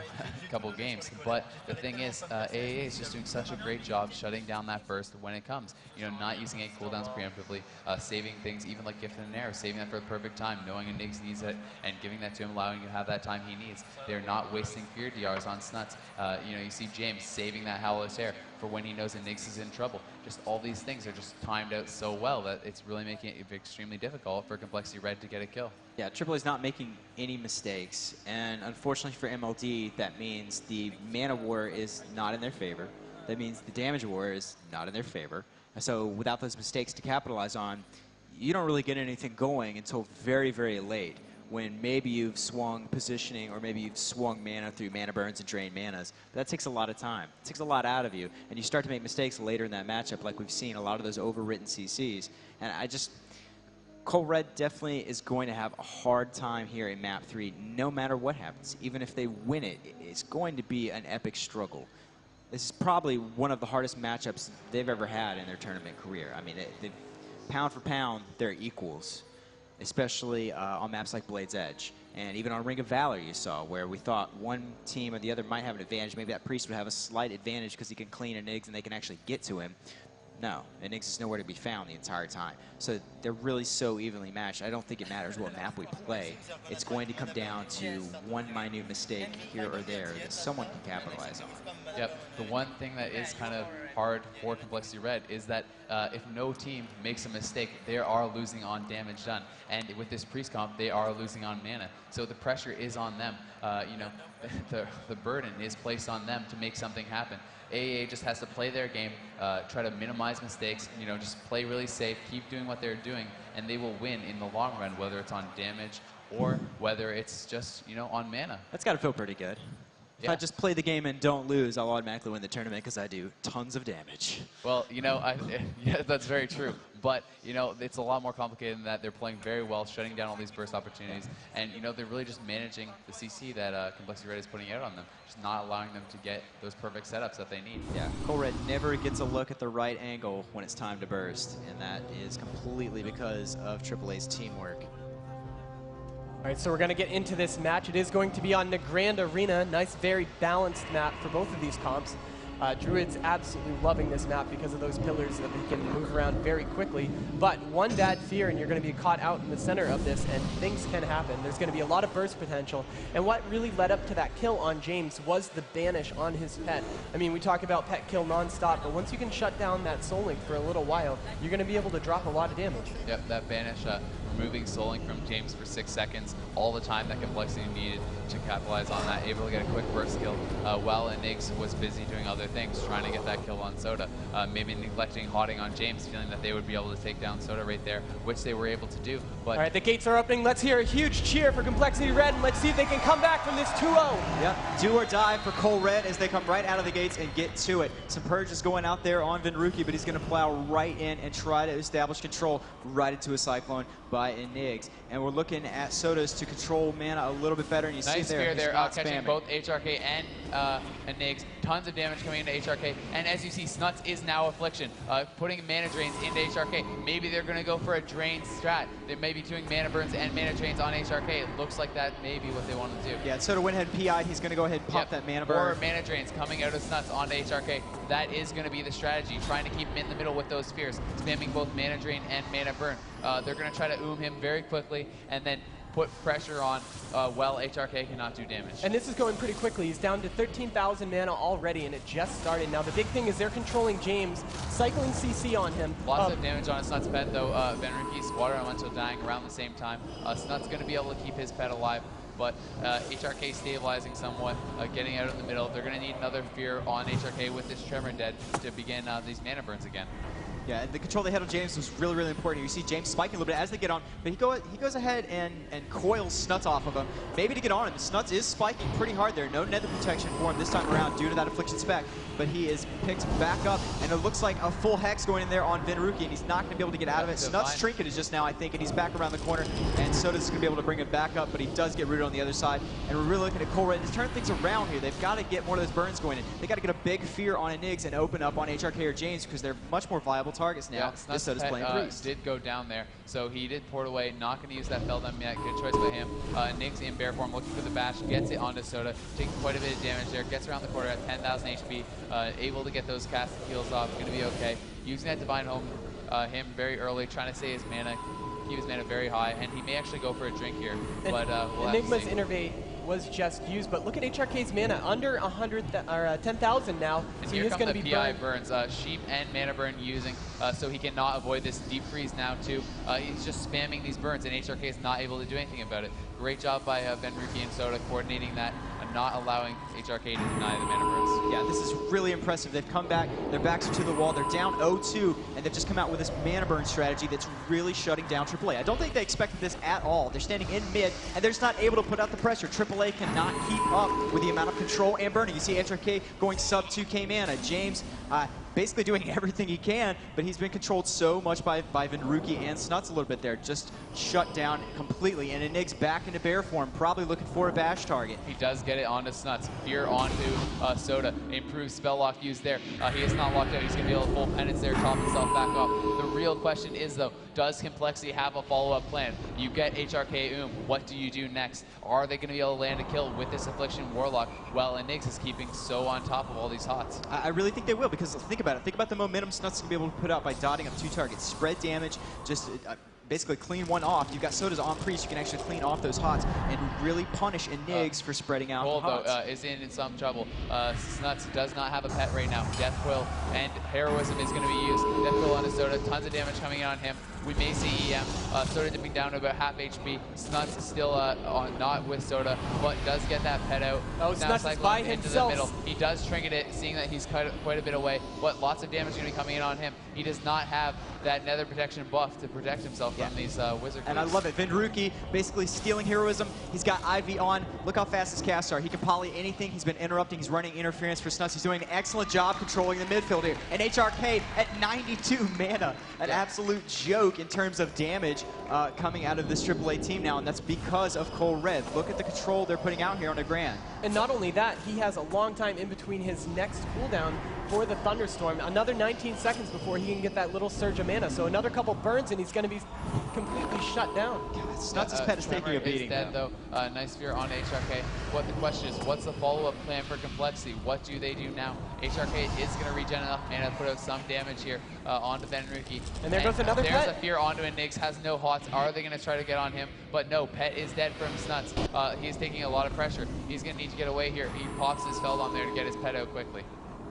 couple games. But the thing is, AAA is just doing such a great job shutting down that burst when it comes. You know, not using 8 cooldowns preemptively, saving things even like Gift and an Arrow, saving that for the perfect time, knowing a Niggs needs it, and giving that to him, allowing you to have that time he needs. They're not wasting Fear DRs on Snuts. You know, you see James saving that Howler's Hair for when he knows a Niggs is in trouble. Just all these things are just timed out so well that it's really making it extremely difficult for Complexity Red to get a kill. Yeah, AAA is not making any mistakes, and unfortunately for MLD, that means the mana war is not in their favor. That means the damage war is not in their favor. So without those mistakes to capitalize on, you don't really get anything going until very, very late, when maybe you've swung positioning or maybe you've swung mana through mana burns and drained manas. But that takes a lot of time. It takes a lot out of you, and you start to make mistakes later in that matchup, like we've seen a lot of those overwritten CCs. And Cole Red definitely is going to have a hard time here in Map 3, no matter what happens. Even if they win it, it's going to be an epic struggle. This is probably one of the hardest matchups they've ever had in their tournament career. I mean, pound for pound, they're equals, especially on maps like Blade's Edge. And even on Ring of Valor, you saw, where we thought one team or the other might have an advantage. Maybe that Priest would have a slight advantage because he can clean an Niggs and they can actually get to him. No, and Niggs is nowhere to be found the entire time. So they're really so evenly matched. I don't think it matters what map we play. It's going to come down to one minute mistake here or there that someone can capitalize on. Yep. The one thing that is kind of hard for Complexity Red is that if no team makes a mistake, they are losing on damage done. And with this Priest comp, they are losing on mana. So the pressure is on them. You know, the burden is placed on them to make something happen. AAA just has to play their game, try to minimize mistakes, you know, just play really safe, keep doing what they're doing, and they will win in the long run, whether it's on damage or whether it's just, you know, on mana. That's got to feel pretty good. If I just play the game and don't lose, I'll automatically win the tournament because I do tons of damage. Well, you know, yeah, that's very true. But, you know, it's a lot more complicated than that. They're playing very well, shutting down all these burst opportunities. And, you know, they're really just managing the CC that Complexity Red is putting out on them, just not allowing them to get those perfect setups that they need. Yeah, Cole Red never gets a look at the right angle when it's time to burst. And that is completely because of AAA's teamwork. All right, so we're going to get into this match. It is going to be on the Grand Arena. Nice, very balanced map for both of these comps. Druid's absolutely loving this map because of those pillars that they can move around very quickly. But one bad fear, and you're going to be caught out in the center of this, and things can happen. There's going to be a lot of burst potential. And what really led up to that kill on James was the banish on his pet. I mean, we talk about pet kill nonstop, but once you can shut down that Soul Link for a little while, you're going to be able to drop a lot of damage. Yep, that banish, removing Soul Link from James for 6 seconds, all the time that Complexity needed to capitalize on that, able to get a quick burst kill while Niggs was busy doing other other things, trying to get that kill on Soda. Maybe neglecting Hotting on James, feeling that they would be able to take down Soda right there, which they were able to do. But all right, the gates are opening. Let's hear a huge cheer for Complexity Red, and let's see if they can come back from this 2-0. Yep, do or die for Cole Red as they come right out of the gates and get to it. Some Purge is going out there on Vinruki, but he's going to plow right in and try to establish control right into a Cyclone by Enigs. And we're looking at Sodas to control mana a little bit better, and you nice see there, fear there, catching spamming. both HRK and Enigs. Tons of damage coming into HRK, and as you see, Snuts is now Affliction, putting mana drains into HRK. Maybe they're going to go for a drain strat. They may be doing mana burns and mana drains on HRK. It looks like that may be what they want to do. Yeah, Soda went ahead and PI'd. He's going to go ahead and pop that mana burn. Or mana drains coming out of Snuts onto HRK. That is going to be the strategy, trying to keep him in the middle with those fears, spamming both mana drain and mana burn. They're going to try to him very quickly and then put pressure on while HRK cannot do damage. And this is going pretty quickly. He's down to 13,000 mana already, and it just started. Now, the big thing is they're controlling James, cycling CC on him. Lots of damage on a Snuts pet, though. Venruki's Water Elemental dying around the same time. Snuts going to be able to keep his pet alive, but HRK stabilizing somewhat, getting out in the middle. They're going to need another fear on HRK with this Tremor dead to begin these mana burns again. Yeah, the control they had on James was really, really important. You see James spiking a little bit as they get on, but he goes ahead and coils Snuts off of him, maybe to get on him. Snuts is spiking pretty hard there. No nether protection for him this time around due to that Affliction spec, but he is picked back up, and it looks like a full Hex going in there on Vinruki, and he's not going to be able to get out of it. Snuts' Trinket is just now, I think, and he's back around the corner, and Soda's going to be able to bring it back up, but he does get rooted on the other side, and we're really looking at Cole Red to turn things around here. They've got to get more of those burns going in. They got to get a big fear on Enigs and open up on HRK or James because they're much more viable targets now. Yeah, Snuts' pet did go down there, so he did port away, not going to use that Feldheim yet. Good choice by him. Enigs in bear form, looking for the bash, gets it onto Soda, taking quite a bit of damage there, gets around the corner at 10,000 HP, able to get those cast heals off, going to be okay. Using that Divine Home him very early, trying to save his mana, keep his mana very high, and he may actually go for a drink here, but we'll Enigma's Innervate was just used, but look at HRK's mana, under 10,000 now, and so here he's come going to the be PI burned. burns, Sheep and Mana Burn using, so he cannot avoid this Deep Freeze now too. He's just spamming these burns, and HRK is not able to do anything about it. Great job by Venruki and Soda coordinating that, and not allowing HRK to deny the mana burns. Yeah, this is really impressive. They've come back, their backs are to the wall, they're down 0-2, and they've just come out with this mana burn strategy that's really shutting down AAA. I don't think they expected this at all. They're standing in mid, and they're just not able to put out the pressure. AAA cannot keep up with the amount of control and burning. You see HRK going sub 2k mana. James basically doing everything he can, but he's been controlled so much by Vinruki and Snuts a little bit there. Just shut down completely, and Enigs back into bear form, probably looking for a bash target. He does get it onto Snuts. Fear onto Soda. Improved spell lock used there. He is not locked out. He's going to be able to full penance there, top himself back up. The real question is, though, does Complexity have a follow-up plan? You get HRK what do you do next? Are they going to be able to land a kill with this Affliction Warlock? Well, Enigs is keeping so on top of all these hots. I really think they will, because think about it. Think about the momentum Snuts can be able to put out by dotting up 2 targets. Spread damage, just basically clean one off. You've got Soda's on priest, you can actually clean off those hots and really punish Enigs for spreading out Cole, the hots. though, is in some trouble. Snuts does not have a pet right now. Death Quill and Heroism is going to be used. Death Quill on his Soda, tons of damage coming in on him. We may see EM. Soda dipping down to about half HP. Snuts is still not with Soda, but does get that pet out. Oh, Snuts is by into himself. the middle. He does trinket it, seeing that he's quite a bit away, but lots of damage going to be coming in on him. He does not have that nether protection buff to protect himself from these wizard And I love it. Vinruki basically stealing heroism. He's got Ivy on. Look how fast his casts are. He can poly anything. He's been interrupting. He's running interference for Snuts. He's doing an excellent job controlling the midfield here. And HRK at 92 mana. An absolute joke in terms of damage coming out of this AAA team now, and that's because of Cole Red. Look at the control they're putting out here on a Grand. And not only that, he has a long time in between his next cooldown for the Thunderstorm. Another 19 seconds before he can get that little surge of mana. So another couple burns and he's going to be completely shut down. Snuts' pet is taking a beating. Dead, though. Nice fear on HRK. What the question is, what's the follow-up plan for Complexity? What do they do now? HRK is going to regen enough mana to put out some damage here onto Venruki. And there goes another There's pet. a fear onto Enigs, has no hots. Are they going to try to get on him? But no, pet is dead from Snuts. He's taking a lot of pressure. He's going to need to get away here. He pops his Feld on there to get his pet out quickly.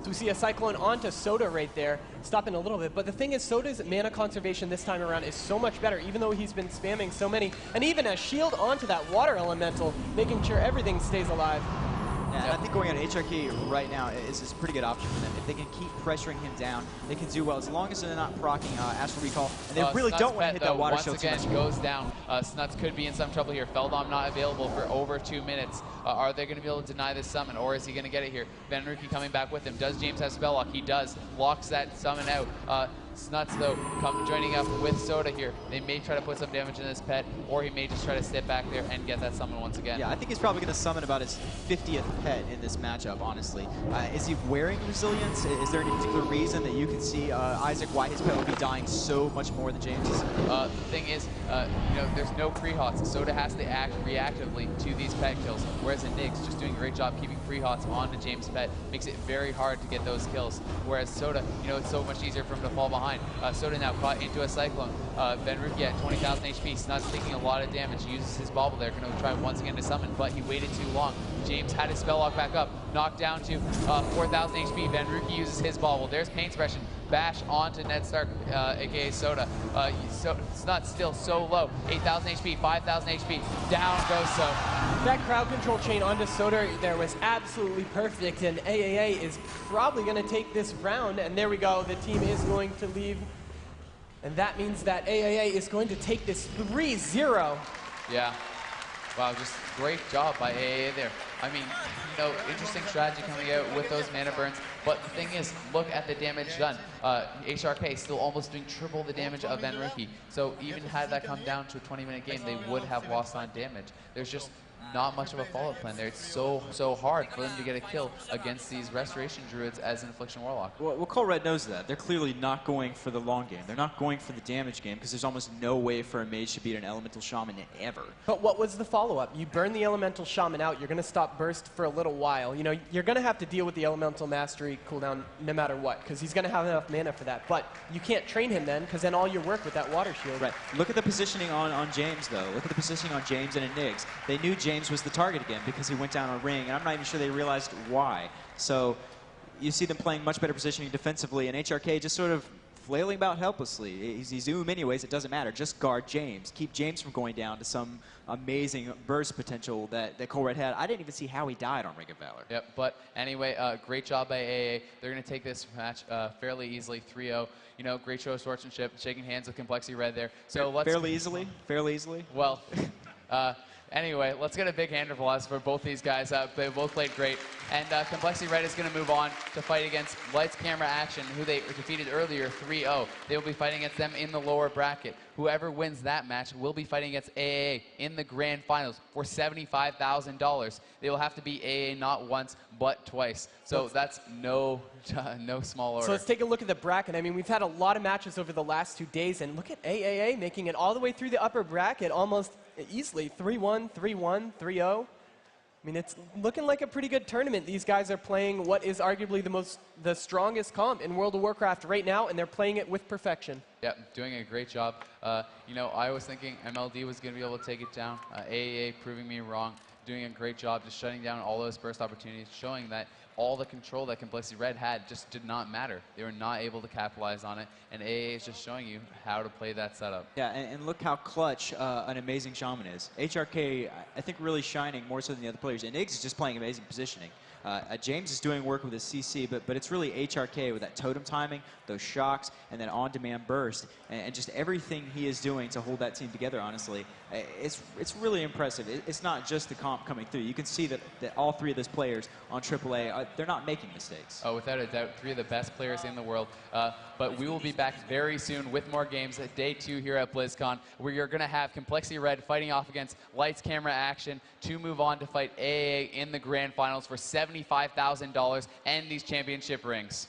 So we see a Cyclone onto Soda right there, stopping a little bit. But the thing is, Soda's mana conservation this time around is so much better, even though he's been spamming so many. And even a shield onto that Water Elemental, making sure everything stays alive. Yeah, and I think going out HRK right now is a pretty good option for them. If they can keep pressuring him down, they can do well, as long as they're not proccing Astral Recall. And they really Snuts don't want to pet, hit though, that water once shield too again much. goes down. Snuts could be in some trouble here. Feldom not available for over 2 minutes. Are they going to be able to deny this summon, or is he going to get it here? Vanruki coming back with him. Does James have spell lock? He does. Locks that summon out. Snuts, though, joining up with Soda here. They may try to put some damage in this pet, or he may just try to sit back there and get that summon once again. Yeah, I think he's probably going to summon about his 50th pet in this matchup, honestly. Is he wearing Resilience? Is there any particular reason that you can see, Isaac, why his pet would be dying so much more than James's? The thing is, you know, there's no pre-hots. Soda has to act reactively to these pet kills, whereas Niggs just doing a great job keeping pre-hots onto James' pet makes it very hard to get those kills. Whereas Soda, you know, it's so much easier for him to fall behind. Soda now caught into a Cyclone. Vanruki at 20,000 HP. Snuts taking a lot of damage. Uses his bauble there. Going to try once again to summon, but he waited too long. James had his spell lock back up. Knocked down to 4,000 HP. Vanruki uses his bauble. There's Pain Suppression. Bash onto Ned Stark, aka Soda. Snuts still so low. 8,000 HP, 5,000 HP. Down goes Soda. That crowd control chain onto Soda there was absolutely perfect, and AAA is probably going to take this round, and there we go. The team is going to leave, and that means that AAA is going to take this 3-0. Yeah. Wow, just great job by AAA there. I mean, you know, interesting strategy coming out with those mana burns. But the thing is, look at the damage done. HRK still almost doing triple the damage of Vanruki. So even had that come down to a 20-minute game, they would have lost on damage. There's just not much of a follow-up plan there. It's so hard for them to get a kill against these Restoration Druids as an Affliction Warlock. Well, Cole Red knows that. They're clearly not going for the long game. They're not going for the damage game, because there's almost no way for a mage to beat an Elemental Shaman ever. But what was the follow-up? You burn the Elemental Shaman out, you're going to stop Burst for a little while. You know, you're going to have to deal with the Elemental Mastery cooldown no matter what, because he's going to have enough mana for that. But you can't train him then, because then all your work with that Water Shield. Right. Look at the positioning on James, though. Look at the positioning on James and Niggs. They knew James was the target again because he went down a ring, and I'm not even sure they realized why. So you see them playing much better positioning defensively, and HRK just sort of flailing about helplessly. He's Zoom anyways, it doesn't matter. Just guard James. Keep James from going down to some amazing burst potential that Cole Red had. I didn't even see how he died on Ring of Valor. Yep, but anyway, great job by AA. They're going to take this match fairly easily, 3-0. You know, great show of sportsmanship, shaking hands with Complexity Red there. So let's fairly easily? Fairly easily? Well, anyway, let's get a big hand of applause for both these guys. They both played great. And Complexity Red is going to move on to fight against Lights Camera Action, who they defeated earlier 3-0. They will be fighting against them in the lower bracket. Whoever wins that match will be fighting against AAA in the grand finals for $75,000. They will have to beat AA not once, but twice. So that's no small order. So let's take a look at the bracket. I mean, we've had a lot of matches over the last 2 days, and look at AAA making it all the way through the upper bracket almost easily. 3-1, 3-1, 3-0. I mean, it's looking like a pretty good tournament. These guys are playing what is arguably the strongest comp in World of Warcraft right now, and they're playing it with perfection. Yeah, doing a great job. You know, I was thinking MLD was going to be able to take it down. AAA proving me wrong, doing a great job just shutting down all those burst opportunities, showing that all the control that Complexity Red had just did not matter. They were not able to capitalize on it, and AA is just showing you how to play that setup. Yeah, and look how clutch an amazing Shaman is. HRK, I think, really shining more so than the other players. And Iggs is just playing amazing positioning. James is doing work with his CC, but it's really HRK with that totem timing, those shocks, and then on-demand burst, and just everything he is doing to hold that team together, honestly. It's really impressive. It's not just the comp coming through. You can see that all three of those players on AAA, they're not making mistakes. Oh, without a doubt, three of the best players in the world. But we will be back very soon with more games at Day 2 here at BlizzCon, where you're going to have Complexity Red fighting off against Lights Camera Action to move on to fight AA in the grand finals for $75,000 and these championship rings.